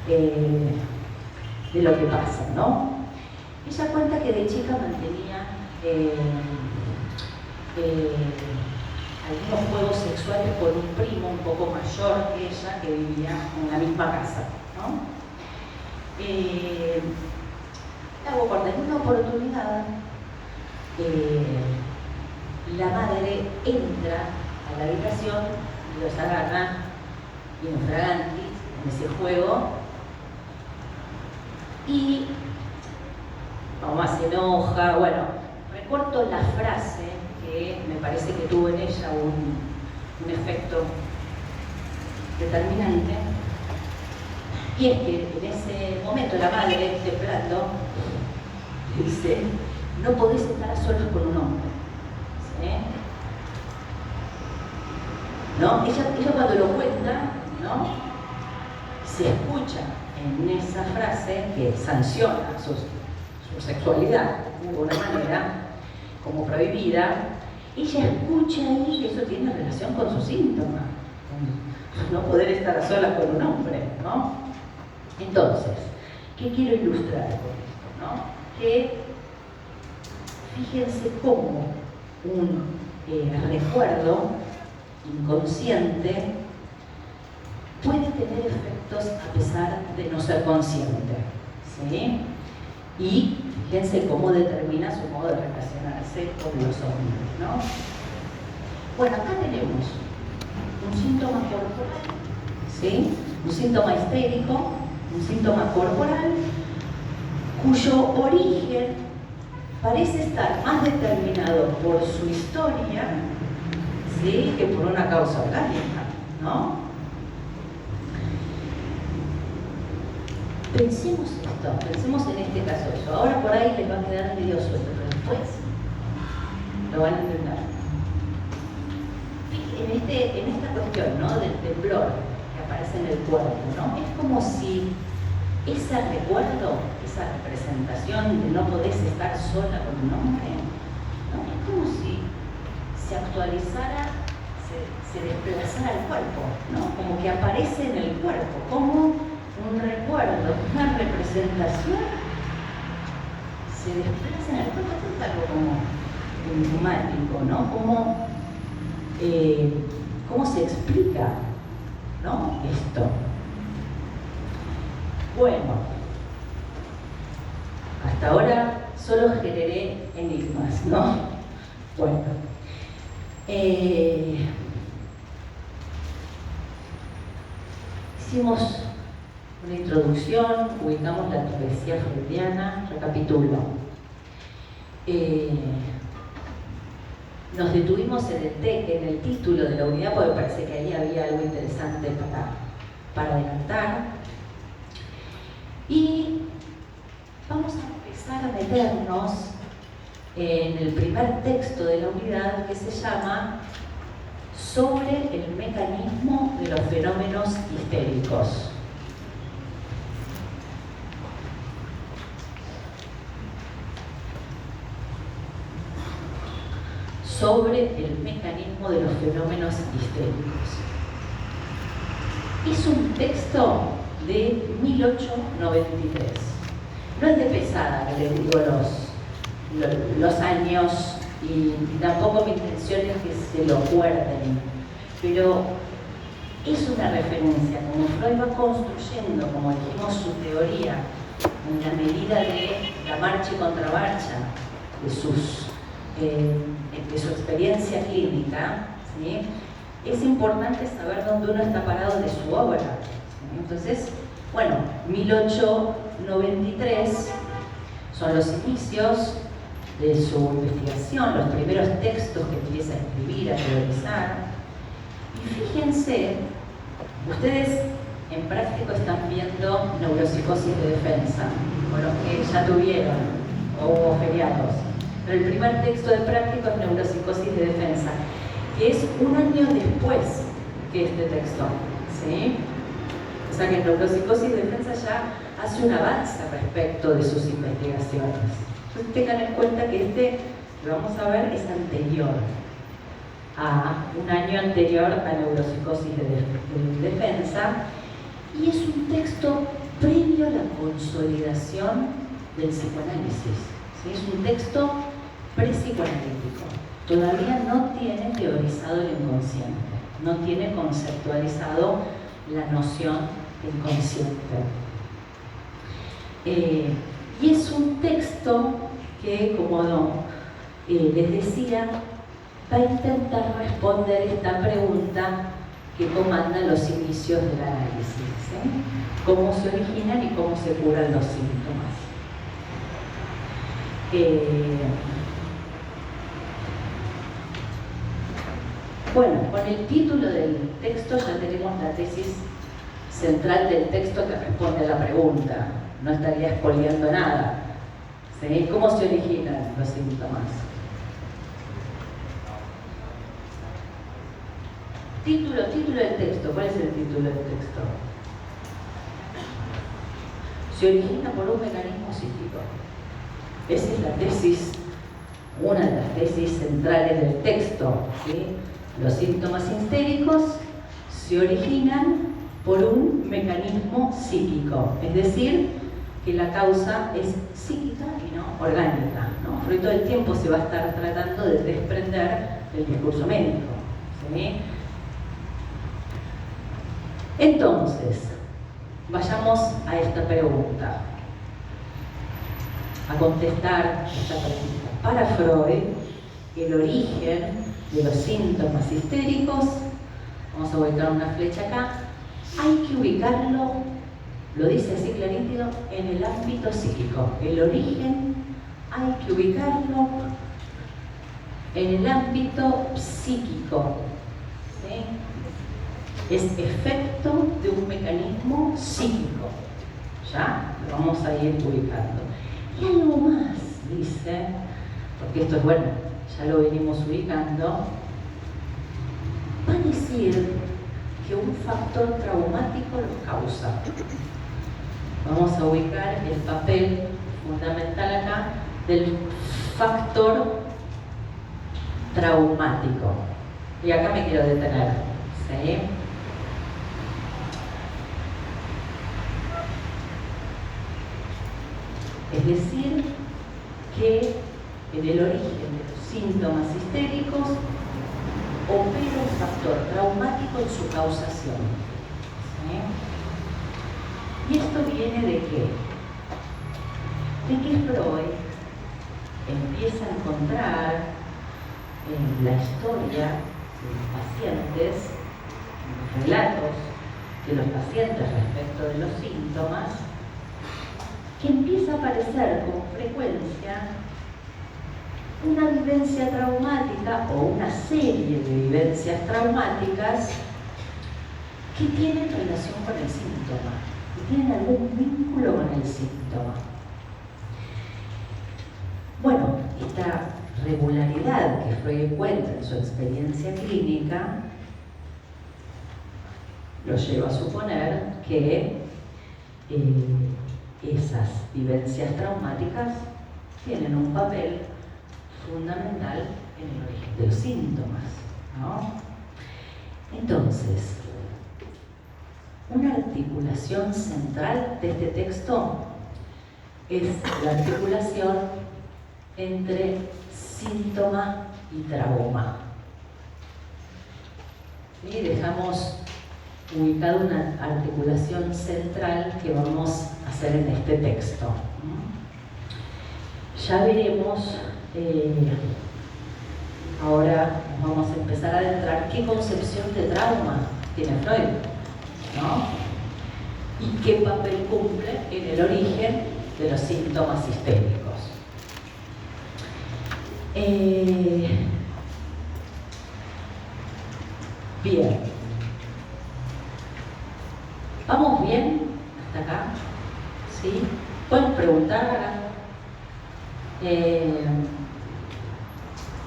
de lo que pasa, ¿no? Ella cuenta que de chica mantenía algunos juegos sexuales con un primo un poco mayor que ella que vivía en la misma casa, ¿no? Hago corta, en una oportunidad la madre entra a la habitación y los agarra infragantis en ese juego y mamá se enoja. Bueno, recorto la frase que me parece que tuvo en ella un efecto determinante, y es que en ese momento la madre, temblando, dice: no podés estar a solas con un hombre, ¿sí? ¿No? Ella cuando lo cuenta, ¿no? Se escucha en esa frase que sanciona su sexualidad de alguna manera como prohibida. Ella escucha ahí que eso tiene relación con su síntoma, con no poder estar a solas con un hombre, ¿no? Entonces, ¿qué quiero ilustrar con esto, no? Que fíjense cómo un recuerdo inconsciente puede tener efectos a pesar de no ser consciente, ¿sí? Y fíjense cómo determina su modo de relacionarse con los hombres, ¿no? Bueno, acá tenemos un síntoma corporal, ¿sí? Un síntoma histérico, un síntoma corporal, cuyo origen parece estar más determinado por su historia, ¿sí?, que por una causa orgánica, ¿no? Pensemos esto, pensemos en este caso. Ahora por ahí les va a quedar medio suelto, pero después lo van a entender. En esta cuestión, ¿no?, del temblor que aparece en el cuerpo, ¿no? Es como si ese recuerdo, esa representación de no podés estar sola con un hombre, ¿no? Es como si se actualizara, se desplazara el cuerpo, ¿no? Como que aparece en el cuerpo, como un recuerdo, una representación, se desplaza en el cuerpo. Esto es algo como enigmático, ¿no? ¿Cómo se explica, ¿no?, esto? Bueno, hasta ahora solo generé enigmas, ¿no? Bueno, hicimos una introducción, ubicamos la travesía freudiana, recapitulo. Nos detuvimos en el título de la unidad porque parece que ahí había algo interesante para adelantar. Y vamos a empezar a meternos en el primer texto de la unidad, que se llama sobre el mecanismo de los fenómenos histéricos. Sobre el mecanismo de los fenómenos histéricos. Es un texto de 1893. No es de pesada, que les digo los años, y tampoco mi intención es que se lo guarden, pero es una referencia. Como Freud va construyendo, como dijimos, su teoría en la medida de la marcha y contramarcha de su experiencia clínica, ¿sí? Es importante saber dónde uno está parado de su obra, ¿sí? Entonces, bueno, 1893 son los inicios de su investigación, los primeros textos que empieza a escribir, a teorizar. Y fíjense, ustedes en práctico están viendo neuropsicosis de defensa, con los que ya tuvieron o hubo feriados. Pero el primer texto de práctico es neuropsicosis de defensa, que es un año después que este texto, ¿sí? O sea que en neuropsicosis de defensa ya hace un avance respecto de sus investigaciones. Entonces tengan en cuenta que este que vamos a ver es anterior a un año anterior a neuropsicosis de defensa, y es un texto previo a la consolidación del psicoanálisis, ¿sí? Es un texto pre-psicoanalítico. Todavía no tiene teorizado el inconsciente, no tiene conceptualizado la noción del inconsciente. Y es un texto que, como les decía, va a intentar responder esta pregunta que comanda los inicios del análisis, ¿sí? Cómo se originan y cómo se curan los síntomas. Bueno, con el título del texto ya tenemos la tesis central del texto que responde a la pregunta. No estaría expoliando nada, ¿sí? ¿Cómo se originan los síntomas? Título del texto. ¿Cuál es el título del texto? Se origina por un mecanismo psíquico. Esa es la tesis, una de las tesis centrales del texto, ¿sí? Los síntomas histéricos se originan por un mecanismo psíquico, es decir, que la causa es psíquica y no orgánica, ¿no? Freud todo el tiempo se va a estar tratando de desprender del discurso médico, ¿sí? Entonces, vayamos a esta pregunta, a contestar esta pregunta. Para Freud, el origen de los síntomas histéricos, vamos a ubicar una flecha acá, hay que ubicarlo, lo dice así clarísimo, en el ámbito psíquico. El origen hay que ubicarlo en el ámbito psíquico, ¿sí? Es efecto de un mecanismo psíquico. ¿Ya? Lo vamos a ir ubicando. Y algo más, dice, porque esto es bueno, ya lo venimos ubicando, va a decir que un factor traumático lo causa. Vamos a ubicar el papel fundamental acá del factor traumático. Y acá me quiero detener, ¿sí? Es decir, que en el origen de los síntomas histéricos opera un factor traumático en su causación. ¿Sí? ¿Y esto viene de qué? De que Freud empieza a encontrar en la historia de los pacientes, en los relatos de los pacientes respecto de los síntomas, que empieza a aparecer con frecuencia una vivencia traumática o una serie de vivencias traumáticas que tienen relación con el síntoma, que tienen algún vínculo con el síntoma. Bueno, esta regularidad que Freud encuentra en su experiencia clínica lo lleva a suponer que esas vivencias traumáticas tienen un papel fundamental en el origen de los síntomas, ¿no? Entonces, una articulación central de este texto es la articulación entre síntoma y trauma. ¿Sí? Dejamos ubicada una articulación central que vamos a hacer en este texto. Ya veremos, ahora nos vamos a empezar a adentrar qué concepción de trauma tiene Freud, ¿no? Y qué papel cumple en el origen de los síntomas histéricos. Bien. ¿Vamos bien hasta acá? ¿Sí? ¿Pueden preguntar?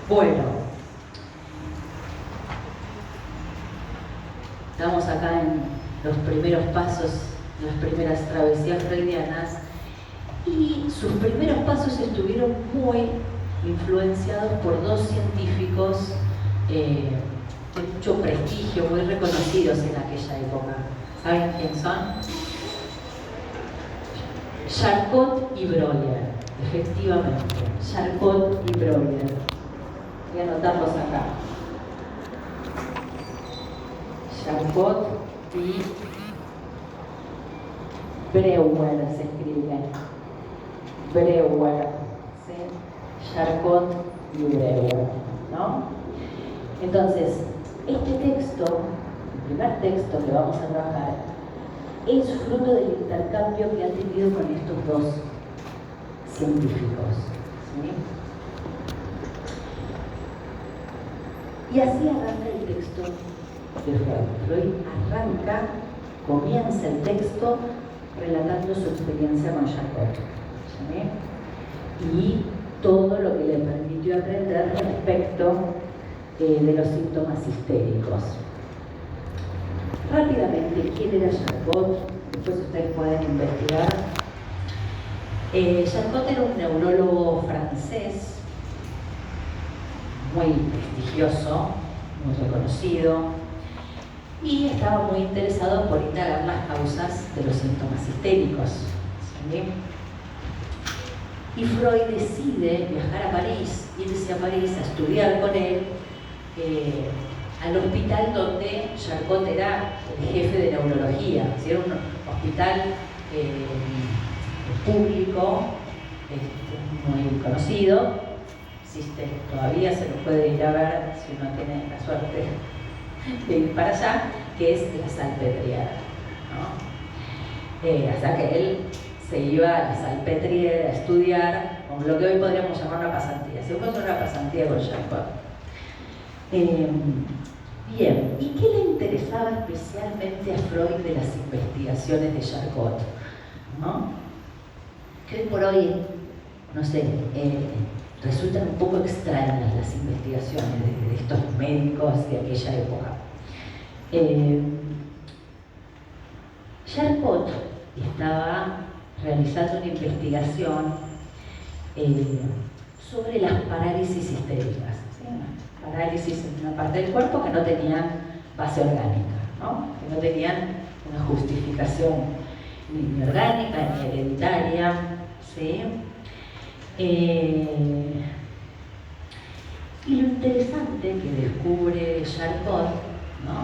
Bueno. Estamos acá en los primeros pasos, las primeras travesías freudianas, y sus primeros pasos estuvieron muy influenciados por dos científicos de mucho prestigio, muy reconocidos en aquella época. ¿Saben quién son? Charcot y Breuer, efectivamente. Charcot y Breuer. Voy a anotarlos acá. Charcot y Breuer se escribe. Breuer, ¿sí? Charcot y Breuer, ¿no? Entonces, este texto, el primer texto que vamos a trabajar, es fruto del intercambio que ha tenido con estos dos científicos, ¿sí? Y así arranca el texto de Freud. Freud comienza el texto relatando su experiencia con Charcot, ¿sí? Y todo lo que le permitió aprender respecto de los síntomas histéricos. Rápidamente, ¿quién era Charcot? Después ustedes pueden investigar. Charcot era un neurólogo francés muy prestigioso, muy reconocido, y estaba muy interesado por indagar las causas de los síntomas histéricos, ¿sí? Y Freud decide viajar a París, irse a París a estudiar con él al hospital donde Charcot era el jefe de neurología. ¿Sí? Era un hospital público, muy conocido. Existe todavía, se lo puede ir a ver si uno tiene la suerte de ir para allá, que es la Salpêtrière, ¿no? O sea que él se iba a la Salpêtrière a estudiar, como lo que hoy podríamos llamar una pasantía. Se fue a hacer una pasantía con Charcot. Bien, ¿y qué le interesaba especialmente a Freud de las investigaciones de Charcot? ¿No? Que hoy por hoy, no sé, resultan un poco extrañas las investigaciones de estos médicos de aquella época. Charcot estaba realizando una investigación sobre las parálisis histéricas, ¿sí? Parálisis en una parte del cuerpo que no tenían base orgánica, ¿no? Que no tenían una justificación ni orgánica ni hereditaria, ¿sí? Y lo interesante que descubre Charcot, ¿no?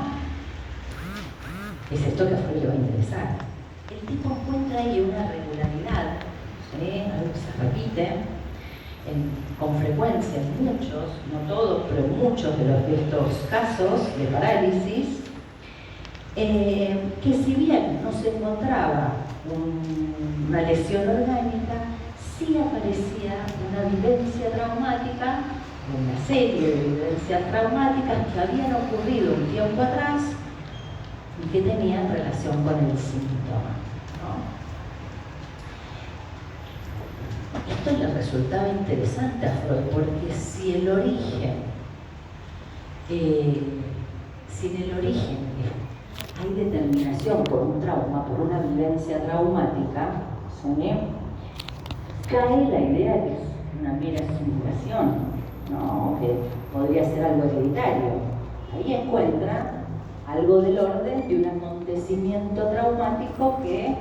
Es esto que a Freud le va a interesar. El tipo encuentra ahí una regularidad, ¿sí? Algo que se repite con frecuencia en muchos, no todos, pero muchos de estos casos de parálisis, que si bien no se encontraba una lesión orgánica, sí aparecía una vivencia traumática, una serie de vivencias traumáticas que habían ocurrido un tiempo atrás y que tenían relación con el síntoma, ¿no? Esto le resultaba interesante a Freud porque si el origen, sin el origen hay determinación por un trauma, por una vivencia traumática, ¿sí? Cae la idea de que es una mera simulación, ¿no? Que podría ser algo hereditario. Ahí encuentra algo del orden de un acontecimiento traumático que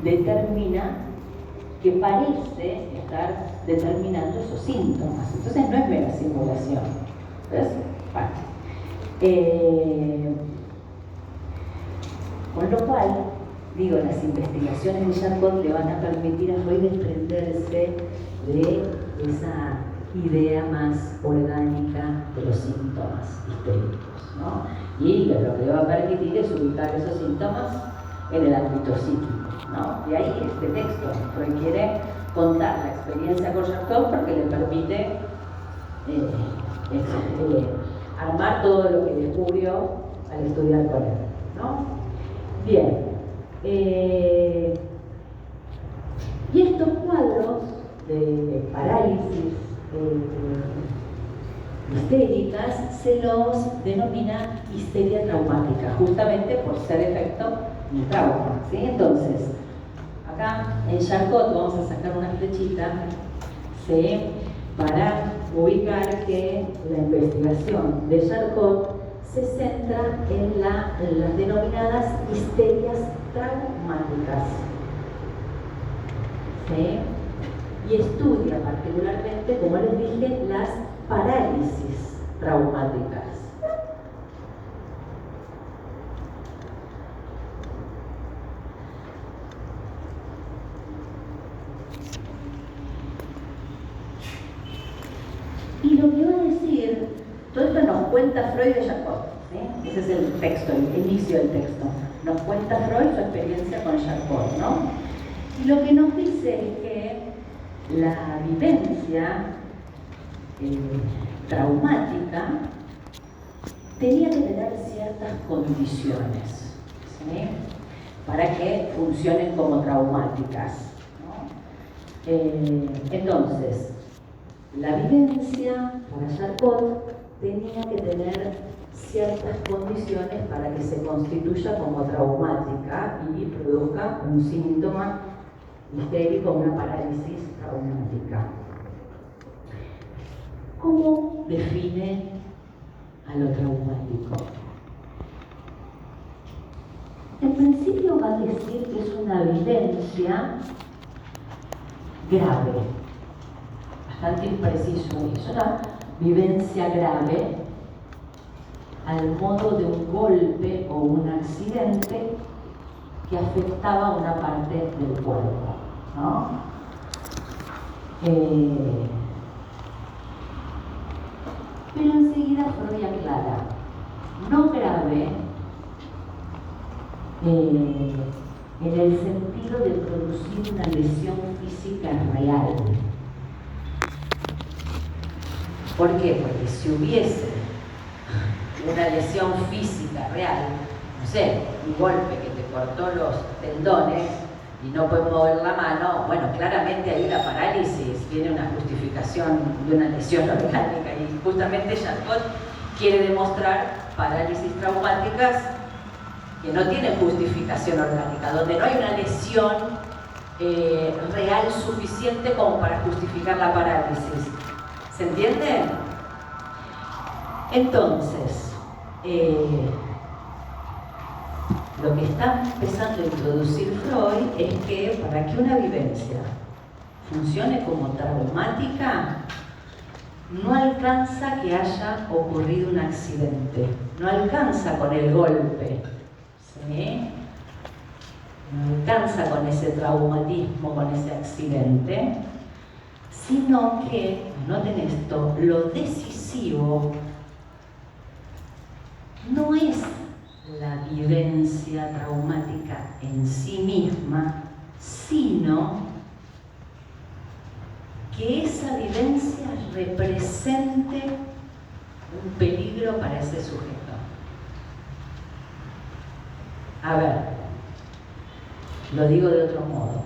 determina, que parece estar determinando esos síntomas. Entonces no es mera simulación. Entonces, con lo cual, digo, las investigaciones de Charcot le van a permitir a Freud desprenderse de esa idea más orgánica de los síntomas histéricos, ¿no? Y lo que le va a permitir es ubicar esos síntomas en el ámbito psíquico, ¿no? Y ahí este texto, Freud quiere contar la experiencia con Charcot porque le permite armar todo lo que descubrió al estudiar con él, ¿no? Bien. Y estos cuadros de parálisis histéricas se los denomina histeria traumática, justamente por ser efecto del trauma, ¿sí? Entonces, acá en Charcot vamos a sacar una flechita, ¿sí? Para ubicar que la investigación de Charcot se centra en las denominadas histerias traumáticas, ¿sí? Y estudia particularmente, como les dije, las parálisis traumáticas. Y lo que va a decir, todo esto nos cuenta Freud de Charcot, ¿sí? Ese es el texto, el inicio del texto. Nos cuenta Freud su experiencia con Charcot, ¿no? Y lo que nos dice es que la vivencia traumática tenía que tener ciertas condiciones, ¿sí? Para que funcionen como traumáticas, ¿no? Entonces, la vivencia para Charcot tenía que tener ciertas condiciones para que se constituya como traumática y produzca un síntoma histérico, una parálisis traumática. ¿Cómo define a lo traumático? En principio va a decir que es una vivencia grave, bastante impreciso, es una vivencia grave al modo de un golpe o un accidente que afectaba una parte del cuerpo, ¿no? Pero enseguida Freud aclara, no grave en el sentido de producir una lesión física real. ¿Por qué? Porque si hubiese una lesión física real, no sé, un golpe que te cortó los tendones y no puedes mover la mano, bueno, claramente ahí la parálisis tiene una justificación de una lesión orgánica y justamente Charcot quiere demostrar parálisis traumáticas que no tienen justificación orgánica, donde no hay una lesión real suficiente como para justificar la parálisis. ¿Se entiende? Entonces, lo que está empezando a introducir Freud es que para que una vivencia funcione como traumática, no alcanza que haya ocurrido un accidente, no alcanza con el golpe, ¿sí? No alcanza con ese traumatismo, con ese accidente, sino que, noten esto, lo decisivo no es la vivencia traumática en sí misma, sino que esa vivencia represente un peligro para ese sujeto. A ver, lo digo de otro modo.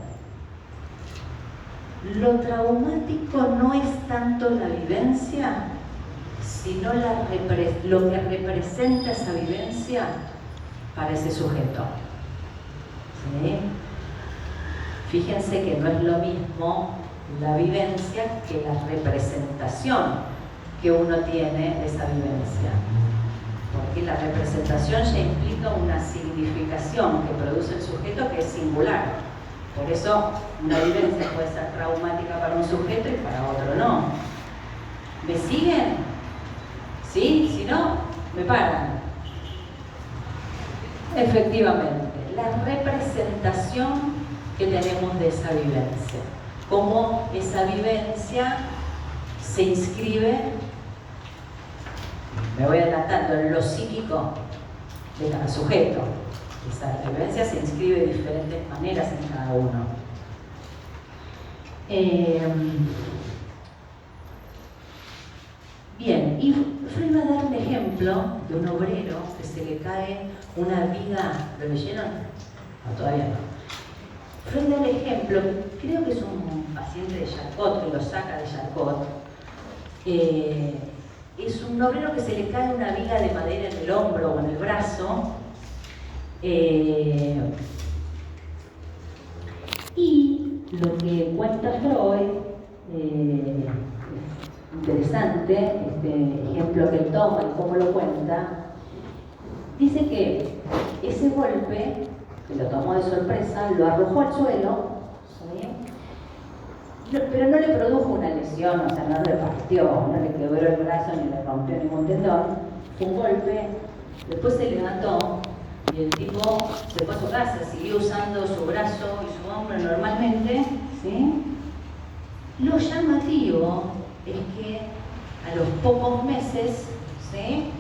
Lo traumático no es tanto la vivencia, sino lo que representa esa vivencia para ese sujeto. ¿Sí? Fíjense que no es lo mismo la vivencia que la representación que uno tiene de esa vivencia. Porque la representación ya implica una significación que produce el sujeto que es singular. Por eso una vivencia puede ser traumática para un sujeto y para otro no. ¿Me siguen? ¿Sí? Si no, me paran. Efectivamente, la representación que tenemos de esa vivencia. Cómo esa vivencia se inscribe, me voy adelantando, en lo psíquico de cada sujeto. Esa vivencia se inscribe de diferentes maneras en cada uno. Bien, y Freud va a dar un ejemplo de un obrero que se le cae una viga. ¿Lo leyeron? No, todavía no. Freud da el ejemplo, creo que es un paciente de Charcot, que lo saca de Charcot. Es un obrero que se le cae una viga de madera en el hombro o en el brazo. Y lo que cuenta Freud, interesante, este ejemplo que él toma y cómo lo cuenta, dice que ese golpe, que lo tomó de sorpresa, lo arrojó al suelo, ¿sí? Pero no le produjo una lesión, o sea, no le partió, no le quebró el brazo ni le rompió ningún tendón. Fue un golpe, después se levantó y el tipo se fue a su casa, siguió usando su brazo y su hombro normalmente, ¿sí? Lo llamativo es que a los pocos meses, ¿sí?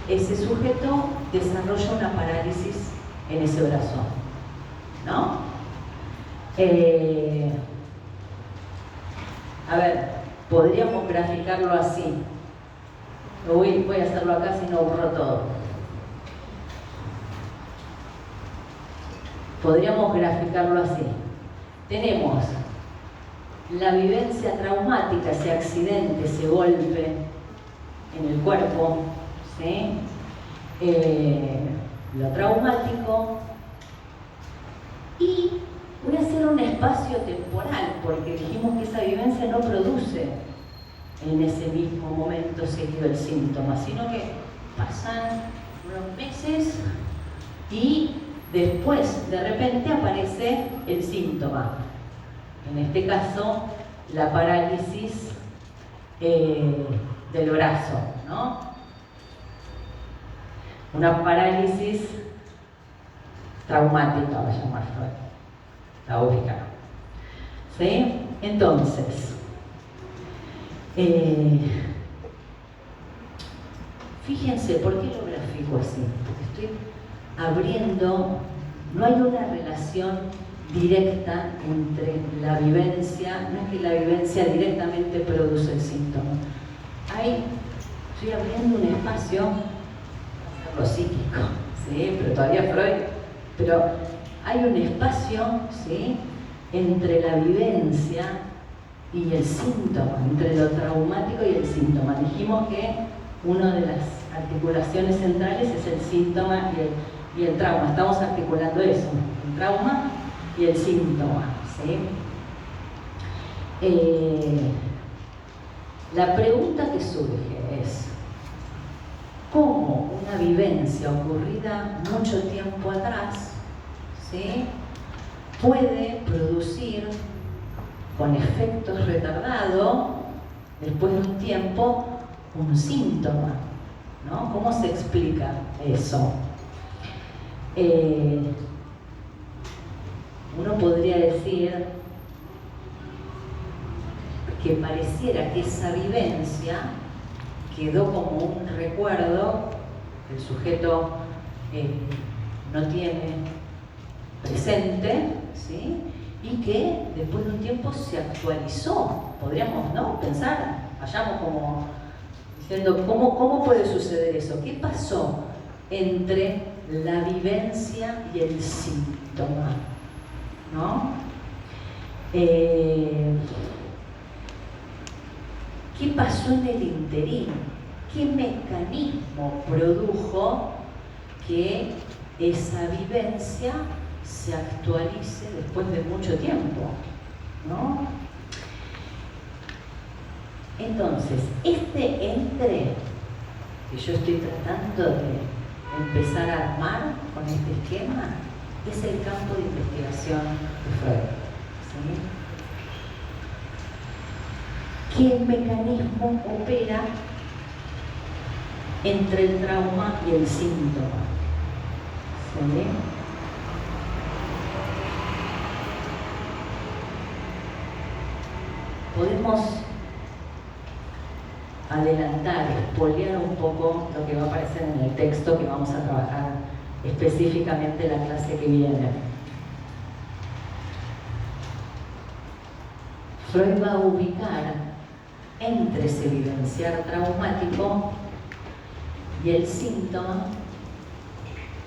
Ese sujeto desarrolla una parálisis en ese brazo, ¿no? A ver, podríamos graficarlo así. Voy a hacerlo acá si no borro todo. Podríamos graficarlo así. Tenemos la vivencia traumática, ese accidente, ese golpe en el cuerpo, ¿sí? Lo traumático, y voy a hacer un espacio temporal, porque dijimos que esa vivencia no produce en ese mismo momento seguido el síntoma, sino que pasan unos meses y después de repente aparece el síntoma. En este caso, la parálisis del brazo, ¿no? Una parálisis traumática, va a llamar Freud. La ubica. ¿Sí? Entonces, fíjense, ¿por qué lo grafico así? Porque estoy abriendo, no hay una relación directa entre la vivencia, no es que la vivencia directamente produce el síntoma. Estoy abriendo un espacio, lo psíquico, ¿sí? Pero todavía Freud, pero hay un espacio, ¿sí? Entre la vivencia y el síntoma, entre lo traumático y el síntoma. Dijimos que una de las articulaciones centrales es el síntoma y el trauma. Estamos articulando eso, el trauma y el síntoma, ¿sí? La pregunta que surge es: ¿cómo una vivencia ocurrida mucho tiempo atrás, ¿sí? puede producir con efectos retardados, después de un tiempo, un síntoma, ¿no? ¿Cómo se explica eso? Uno podría decir que pareciera que esa vivencia quedó como un recuerdo que el sujeto no tiene presente, ¿sí? Y que después de un tiempo se actualizó. Podríamos, ¿no?, pensar, vayamos como diciendo, ¿cómo puede suceder eso? ¿Qué pasó entre la vivencia y el síntoma? ¿No? ¿Qué pasó en el interín? ¿Qué mecanismo produjo que esa vivencia se actualice después de mucho tiempo, ¿no? Entonces, este entre que yo estoy tratando de empezar a armar con este esquema es el campo de investigación de Freud, ¿sí? ¿Qué mecanismo opera entre el trauma y el síntoma? ¿Sí? Podemos adelantar, espolear un poco lo que va a aparecer en el texto que vamos a trabajar específicamente en la clase que viene. Freud va a ubicar entre ese vivenciar traumático y el síntoma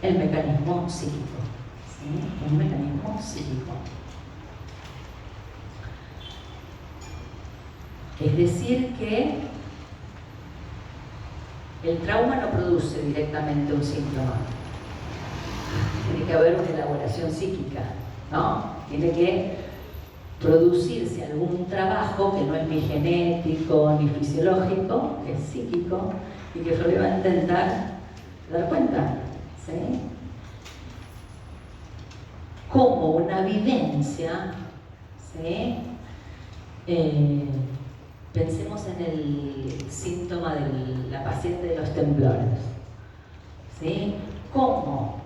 el mecanismo psíquico, ¿sí? Un mecanismo psíquico. Es decir que el trauma no produce directamente un síntoma. Tiene que haber una elaboración psíquica, ¿no? Tiene que producirse algún trabajo que no es ni genético ni fisiológico, que es psíquico, y que Freud va a intentar dar cuenta, ¿sí? Como una vivencia, ¿sí? Pensemos en el síntoma de la paciente de los temblores, ¿sí? Cómo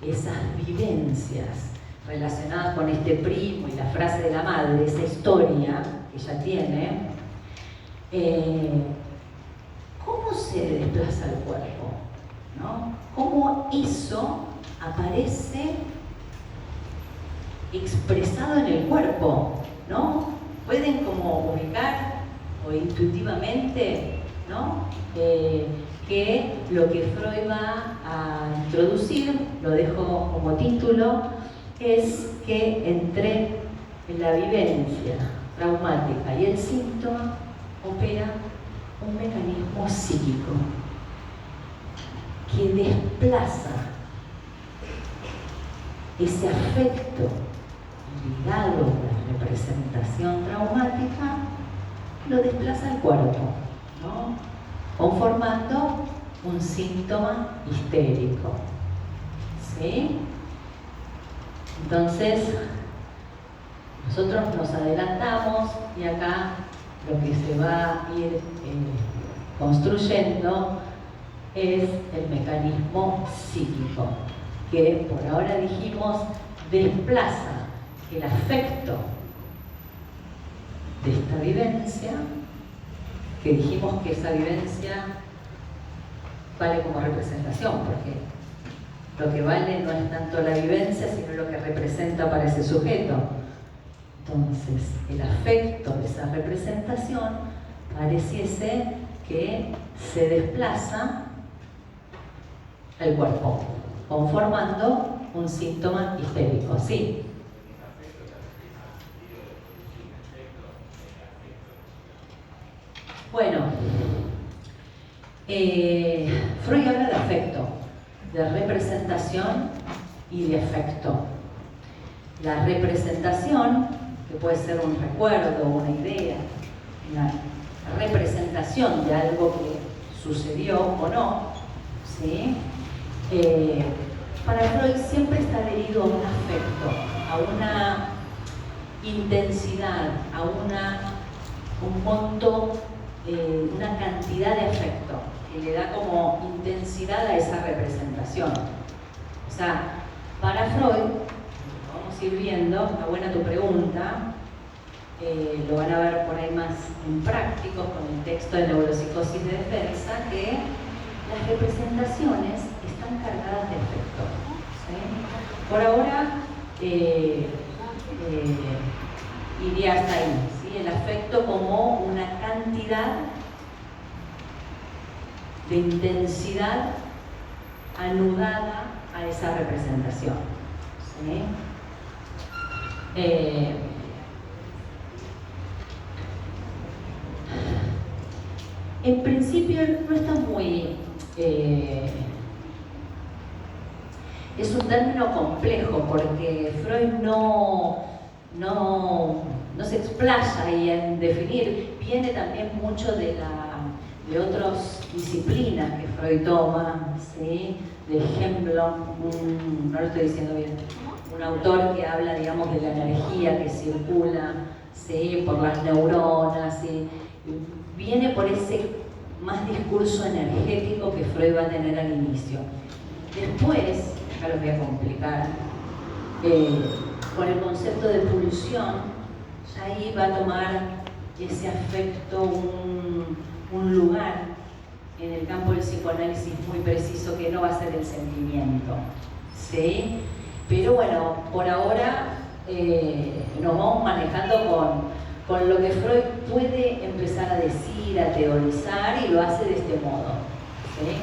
esas vivencias relacionadas con este primo y la frase de la madre, esa historia que ella tiene, ¿cómo se desplaza el cuerpo? ¿No? ¿Cómo eso aparece expresado en el cuerpo? ¿No? Pueden como ubicar o intuitivamente, ¿no? Que lo que Freud va a introducir, lo dejo como título, es que entre la vivencia traumática y el síntoma opera un mecanismo psíquico que desplaza ese afecto ligado a la representación traumática, lo desplaza al cuerpo, ¿no? Conformando un síntoma histérico, ¿sí? Entonces, nosotros nos adelantamos y acá lo que se va a ir construyendo es el mecanismo psíquico, que por ahora dijimos desplaza el afecto de esta vivencia, que dijimos que esa vivencia vale como representación, porque lo que vale no es tanto la vivencia, sino lo que representa para ese sujeto. Entonces, el afecto de esa representación pareciese que se desplaza al cuerpo, conformando un síntoma histérico, ¿sí? Bueno, Freud habla de afecto, de representación y de afecto. La representación, que puede ser un recuerdo, una idea, una representación de algo que sucedió o no, ¿sí? Para Freud siempre está adherido a un afecto, a una intensidad, a un monto, una cantidad de afecto que le da como intensidad a esa representación. O sea, para Freud, vamos a ir viendo, está buena tu pregunta, lo van a ver por ahí más en prácticos con el texto de Neuropsicosis de Defensa, que las representaciones están cargadas de afecto, ¿sí? Por ahora iría hasta ahí, ¿sí? El afecto como una cantidad de intensidad anudada a esa representación, ¿sí? En principio no está muy... es un término complejo porque Freud no se explaya ahí en definir, viene también mucho de otras disciplinas que Freud toma, ¿sí? De ejemplo, no lo estoy diciendo bien, un autor que habla, digamos, de la energía que circula, ¿sí? Por las neuronas, ¿sí? Viene por ese más discurso energético que Freud va a tener al inicio. Después, acá lo voy a complicar, con el concepto de pulsión, ya ahí va a tomar ese afecto un lugar en el campo del psicoanálisis muy preciso que no va a ser el sentimiento, ¿sí? Pero bueno, por ahora nos vamos manejando con lo que Freud puede empezar a decir, a teorizar, y lo hace de este modo, ¿sí?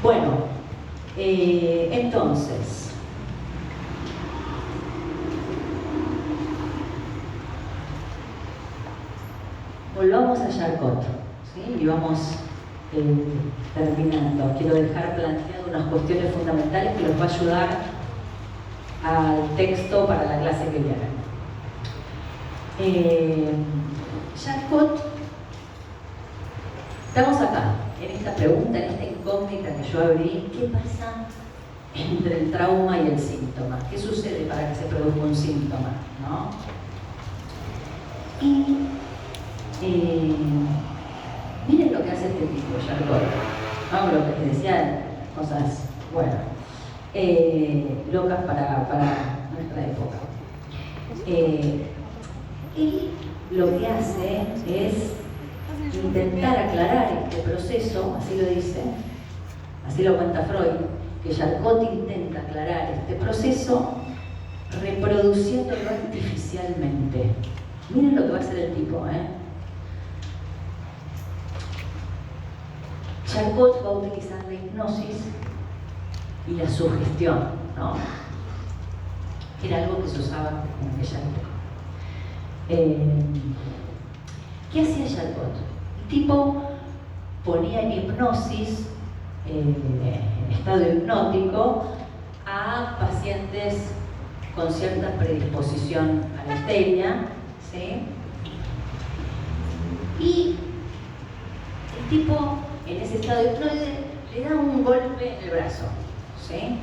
Bueno, entonces, volvamos a Charcot, ¿sí? Y vamos terminando. Quiero dejar planteado unas cuestiones fundamentales que nos va a ayudar al texto para la clase que viene. Charcot, estamos acá, en esta pregunta, en esta incógnita que yo abrí: ¿qué pasa entre el trauma y el síntoma? ¿Qué sucede para que se produzca un síntoma, ¿no? Y miren lo que hace este tipo, Charcot, ¿no? Lo que te decía, cosas, bueno, locas para nuestra época. Y lo que hace es intentar aclarar este proceso, así lo dice, así lo cuenta Freud, que Charcot intenta aclarar este proceso reproduciéndolo artificialmente. Miren lo que va a hacer el tipo, Charcot va a utilizar la hipnosis y la sugestión, ¿no? Que era algo que se usaba en aquella época. ¿Qué hacía Charcot? El tipo ponía en hipnosis, en estado hipnótico, a pacientes con cierta predisposición a la histeria, ¿sí? Y el tipo, en ese estado hipnoide, le da un golpe en el brazo, ¿sí?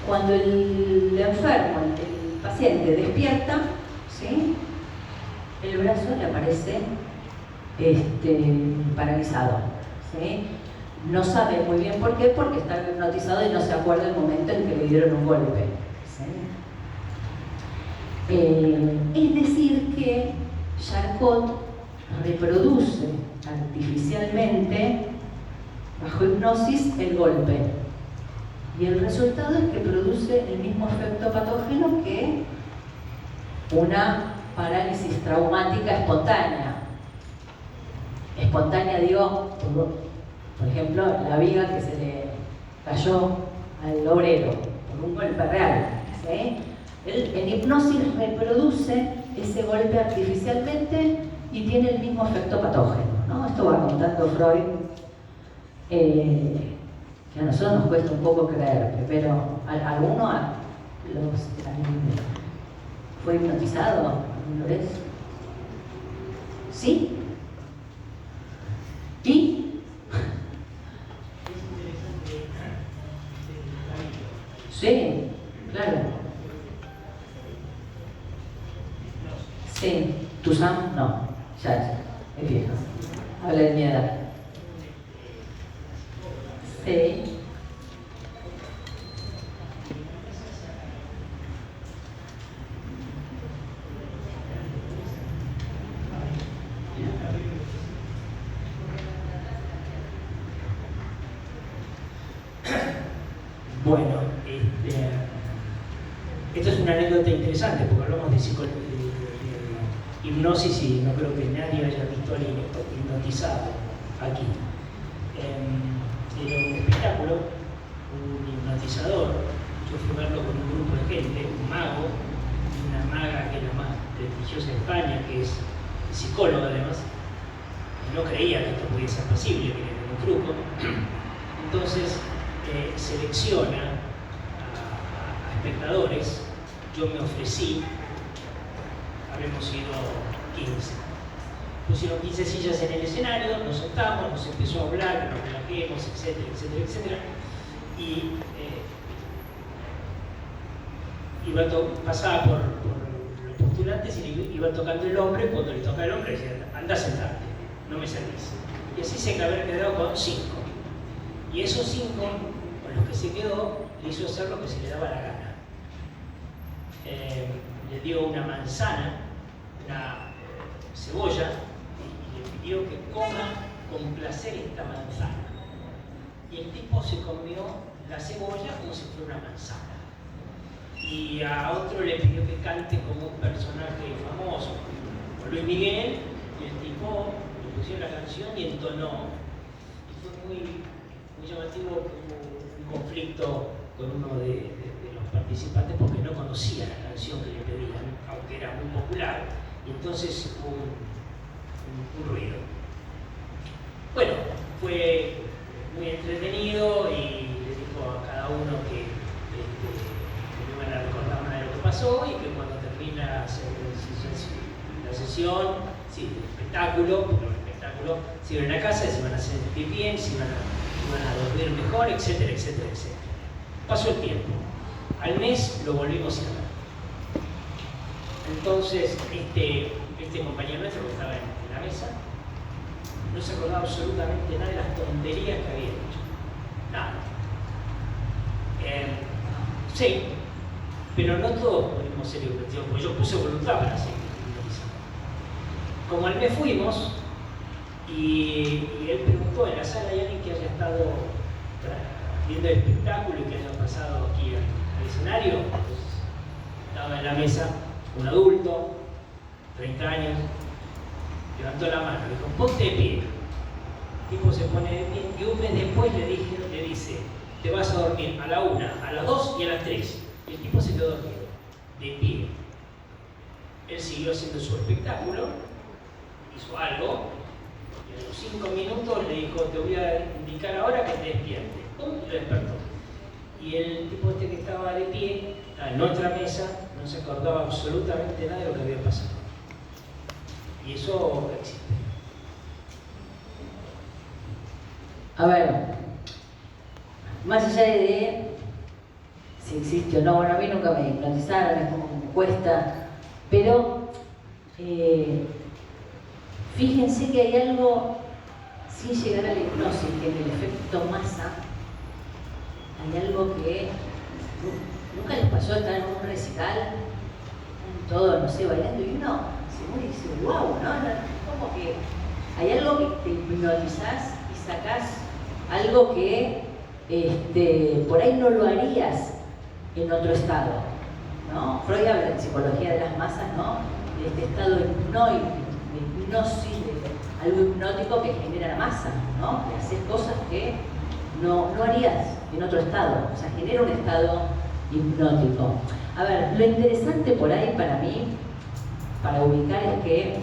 Cuando el enfermo, el paciente, despierta, ¿sí? El brazo le aparece paralizado, ¿sí? No sabe muy bien por qué, porque está hipnotizado y no se acuerda el momento en que le dieron un golpe, ¿sí? Es decir que Charcot reproduce artificialmente, bajo hipnosis, el golpe. Y el resultado es que produce el mismo efecto patógeno que una parálisis traumática espontánea. Espontánea, digo, por ejemplo, la viga que se le cayó al obrero por un golpe real, ¿sí? En hipnosis reproduce ese golpe artificialmente y tiene el mismo efecto patógeno, ¿no? Esto va contando Freud, que a nosotros nos cuesta un poco creer, pero ¿alguno fue hipnotizado? ¿Lo ves? ¿Sí? ¿Y? Sí, claro. Sí, Toussaint no, ya es viejo. Habla de mi edad. Sí. Bueno, esto es una anécdota interesante porque hablamos de hipnosis y no creo que nadie haya visto a alguien hipnotizado aquí. Era un espectáculo, un hipnotizador. Yo fui a verlo con un grupo de gente, un mago y una maga que es la más prestigiosa de España, que es psicóloga además, y no creía que esto podía ser posible, que era un truco. Entonces selecciona a espectadores. Yo me ofrecí, habremos sido 15. Pusieron 15 sillas en el escenario, nos sentamos, nos empezó a hablar, que nos relajemos, etcétera, etcétera, etcétera. Y pasaba por los postulantes y iba tocando el hombre. Cuando le tocaba el hombre decía, anda a sentarte, no me servís. Y así se había quedado con 5. Y esos 5, con los que se quedó, le hizo hacer lo que se le daba la gana. Le dio una manzana, una cebolla, y le pidió que coma con placer esta manzana. Y el tipo se comió la cebolla como si fuera una manzana. Y a otro le pidió que cante como un personaje famoso, como Luis Miguel, y el tipo le puso la canción y entonó. Y fue muy llamativo, un conflicto con uno de los participantes porque no conocía la canción que le pedían, aunque era muy popular, y entonces hubo un ruido. Bueno, fue muy entretenido y le dijo a cada uno que no iban a recordar nada de lo que pasó y que cuando termina la sesión, sí, el espectáculo, porque el espectáculo se iban a casa, se iban a sentir bien, se iban a dormir mejor, etcétera, etcétera, etcétera. Pasó el tiempo. Al mes lo volvimos a ver. Entonces, este compañero nuestro que estaba en la mesa no se acordaba absolutamente nada de las tonterías que había hecho. Nada. Sí, pero no todos pudimos ser hipnotizados, porque yo puse voluntad para ser hipnotizado. Como al mes fuimos, y él preguntó en la sala, ¿hay alguien que haya estado viendo el espectáculo y que haya pasado aquí al escenario? Entonces, estaba en la mesa un adulto, 30 años, levantó la mano, le dijo, ponte de pie. El tipo se pone de pie y un mes después le dice, te vas a dormir a la 1, a las 2 y a las 3. Y el tipo se quedó dormido, de pie. Él siguió haciendo su espectáculo, hizo algo, y a los 5 minutos le dijo, te voy a indicar ahora que te despiertes. ¡Pum! Y lo despertó. Y el tipo que estaba de pie, en otra mesa, no se acordaba absolutamente nada de lo que había pasado. Y eso existe. A ver, más allá de si existe o no, bueno, a mí nunca me hipnotizaron, es como que me cuesta, pero fíjense que hay algo, sin llegar a la hipnosis, que en el efecto masa, hay algo que nunca les pasó estar en un recital, todo, no sé, bailando, y uno se muere y dice, wow, ¿no? Como que hay algo que te hipnotizás y sacás algo que por ahí no lo harías en otro estado, ¿no? Freud habla en psicología de las masas, ¿no? De este estado de hipnosis, de algo hipnótico que genera la masa, ¿no? De hacer cosas que no harías en otro estado, o sea, genera un estado hipnótico. A ver, lo interesante por ahí para mí, para ubicar, es que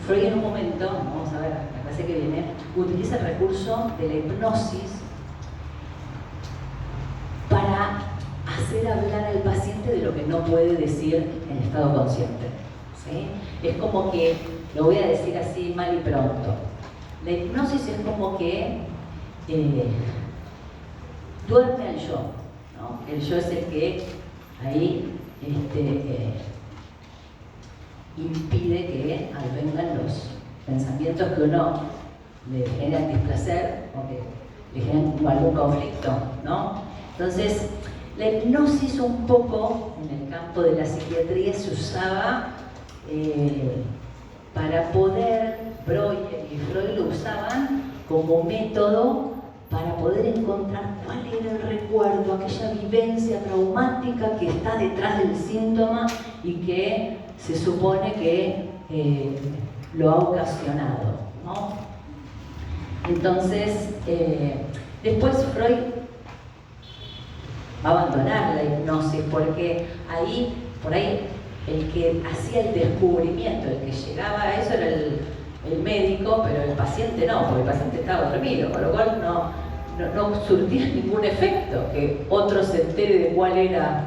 Freud en un momento, vamos a ver, la clase que viene, utiliza el recurso de la hipnosis para hacer hablar al paciente de lo que no puede decir en estado consciente, ¿sí? Es como que, lo voy a decir así mal y pronto, la hipnosis es como que duerme al yo, ¿no? El yo es el que ahí impide que advengan los pensamientos que uno le generan displacer o que le generan algún conflicto, ¿no? Entonces, la hipnosis un poco en el campo de la psiquiatría se usaba para poder, Breuer y Freud lo usaban como método para poder encontrar cuál era el recuerdo, aquella vivencia traumática que está detrás del síntoma y que se supone que lo ha ocasionado, ¿no? Entonces, después Freud va a abandonar la hipnosis porque por ahí, el que hacía el descubrimiento, el que llegaba a eso era el médico, pero el paciente no, porque el paciente estaba dormido, con lo cual no surtía ningún efecto que otro se entere de cuál era,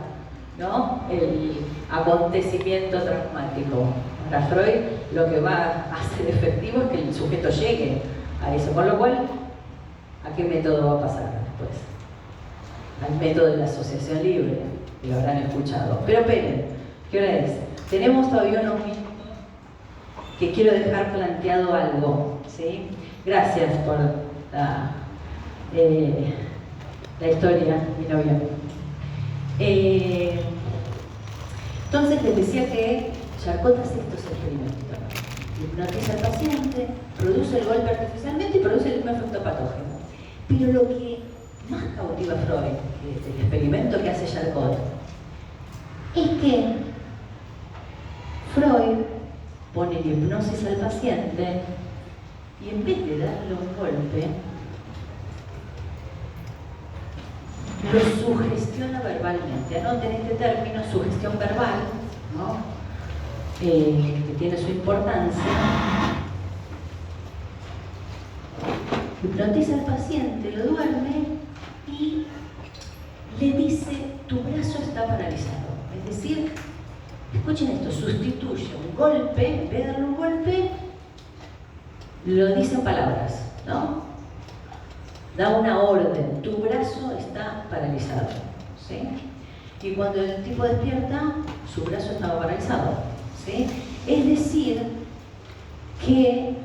¿no?, el acontecimiento traumático. Para Freud lo que va a hacer efectivo es que el sujeto llegue a eso, con lo cual, ¿a qué método va a pasar después? Al método de la asociación libre, que lo habrán escuchado. Pero esperen, ¿qué hora es? Tenemos todavía unos minutos que quiero dejar planteado algo, ¿sí? Gracias por la historia, mi novia. Entonces les decía que Charcot hace estos experimentos. Hipnotiza al paciente, produce el golpe artificialmente y produce el mismo efecto patógeno. Pero lo que más cautiva a Freud, el experimento que hace Charcot, es que Freud pone la hipnosis al paciente y en vez de darle un golpe, lo sugestiona verbalmente. Anoten este término, sugestión verbal, ¿no?, que tiene su importancia. Hipnotiza al paciente, lo duerme y le dice: tu brazo está paralizado. Es decir, escuchen esto, sustituye un golpe, en vez de darle un golpe, lo dice en palabras, ¿no? Da una orden: tu brazo está paralizado, ¿sí? Y cuando el tipo despierta, su brazo estaba paralizado, ¿sí? Es decir, que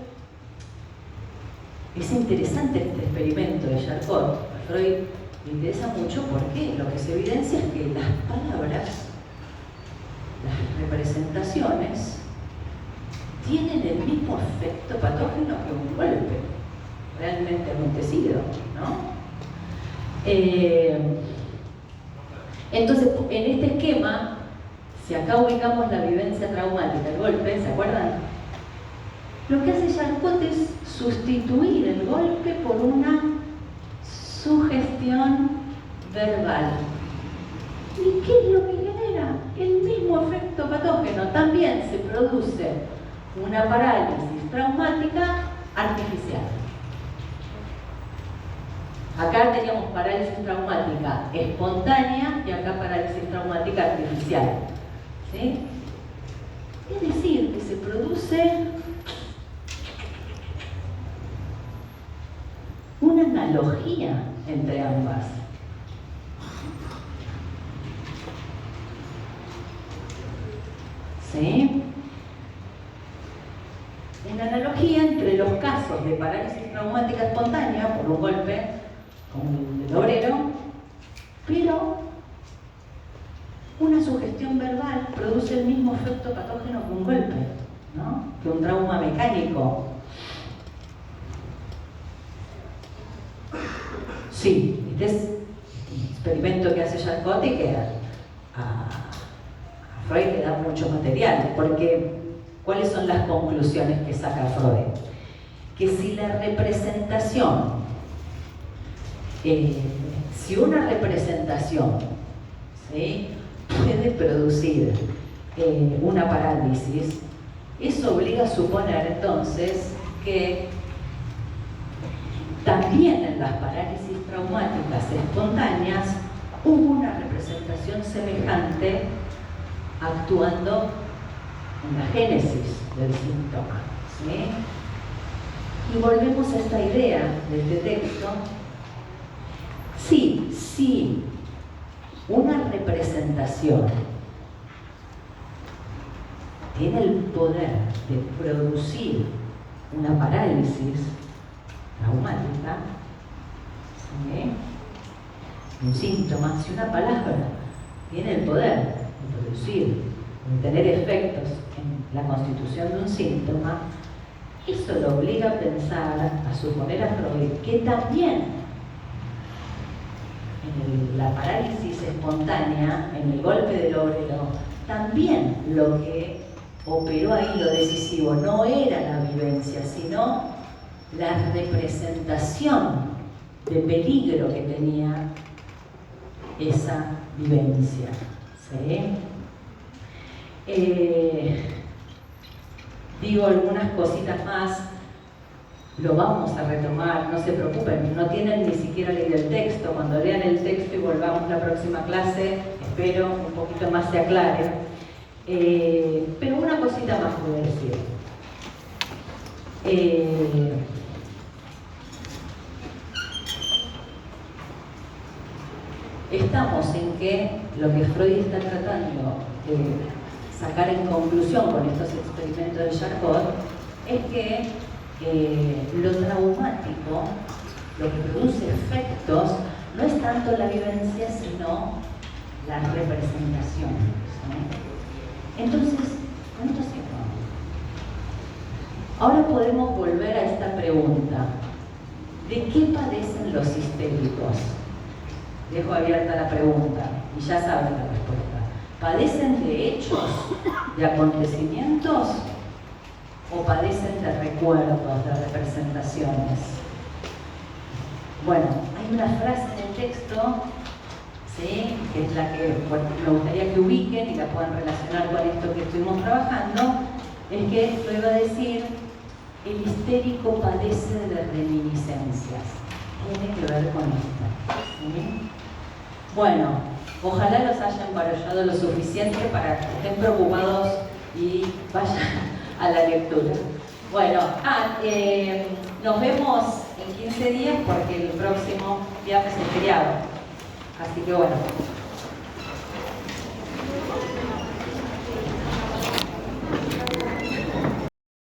es interesante este experimento de Charcot. A Freud le interesa mucho porque lo que se evidencia es que las palabras, las representaciones, tienen el mismo efecto patógeno que un golpe realmente acontecido, ¿no? Entonces, en este esquema, si acá ubicamos la vivencia traumática, el golpe, ¿se acuerdan? Lo que hace Charcot es sustituir el golpe por una sugestión verbal. ¿Y qué es lo que genera? El mismo efecto patógeno. También se produce una parálisis traumática artificial. Acá teníamos parálisis traumática espontánea y acá parálisis traumática artificial, ¿sí? Es decir, que se produce una analogía entre ambas. ¿Sí? Una analogía entre los casos de parálisis traumática espontánea por un golpe, como el del obrero, pero una sugestión verbal produce el mismo efecto patógeno que un golpe, ¿no?, que un trauma mecánico. Sí, este es un experimento que hace Charcot y que a Freud le da mucho material, porque ¿cuáles son las conclusiones que saca Freud? Que si la representación, si una representación, ¿sí?, puede producir una parálisis, eso obliga a suponer entonces que también en las parálisis traumáticas espontáneas hubo una representación semejante actuando en la génesis del síntoma, ¿sí? Y volvemos a esta idea de este texto. Sí, una representación tiene el poder de producir una parálisis traumática, ¿sí?, un síntoma. Si una palabra tiene el poder de producir, de tener efectos en la constitución de un síntoma, eso lo obliga a pensar, a suponer a Freud que también en la parálisis espontánea, en el golpe del obrero, también lo que operó ahí, lo decisivo, no era la vivencia, sino la representación de peligro que tenía esa vivencia, ¿sí? digo algunas cositas más, lo vamos a retomar, no se preocupen, no tienen ni siquiera leído el texto. Cuando lean el texto y volvamos la próxima clase, espero un poquito más se aclare. Pero una cosita más voy a decir. Estamos en que lo que Freud está tratando de sacar en conclusión con estos experimentos de Charcot es que lo traumático, lo que produce efectos, no es tanto la vivencia, sino la representación. ¿Sí? Entonces, con esto cierro. Ahora podemos volver a esta pregunta. ¿De qué padecen los histéricos? Dejo abierta la pregunta y ya saben la respuesta. ¿Padecen de hechos, de acontecimientos o padecen de recuerdos, de representaciones? Bueno, hay una frase en el texto, ¿sí?, que es la que me gustaría que ubiquen y la puedan relacionar con esto que estuvimos trabajando, es que lo iba a decir, el histérico padece de reminiscencias. Tiene que ver con esto. ¿Sí? Bueno, ojalá los hayan parollado lo suficiente para que estén preocupados y vayan a la lectura. Bueno, nos vemos en 15 días porque el próximo viernes es feriado. Así que bueno.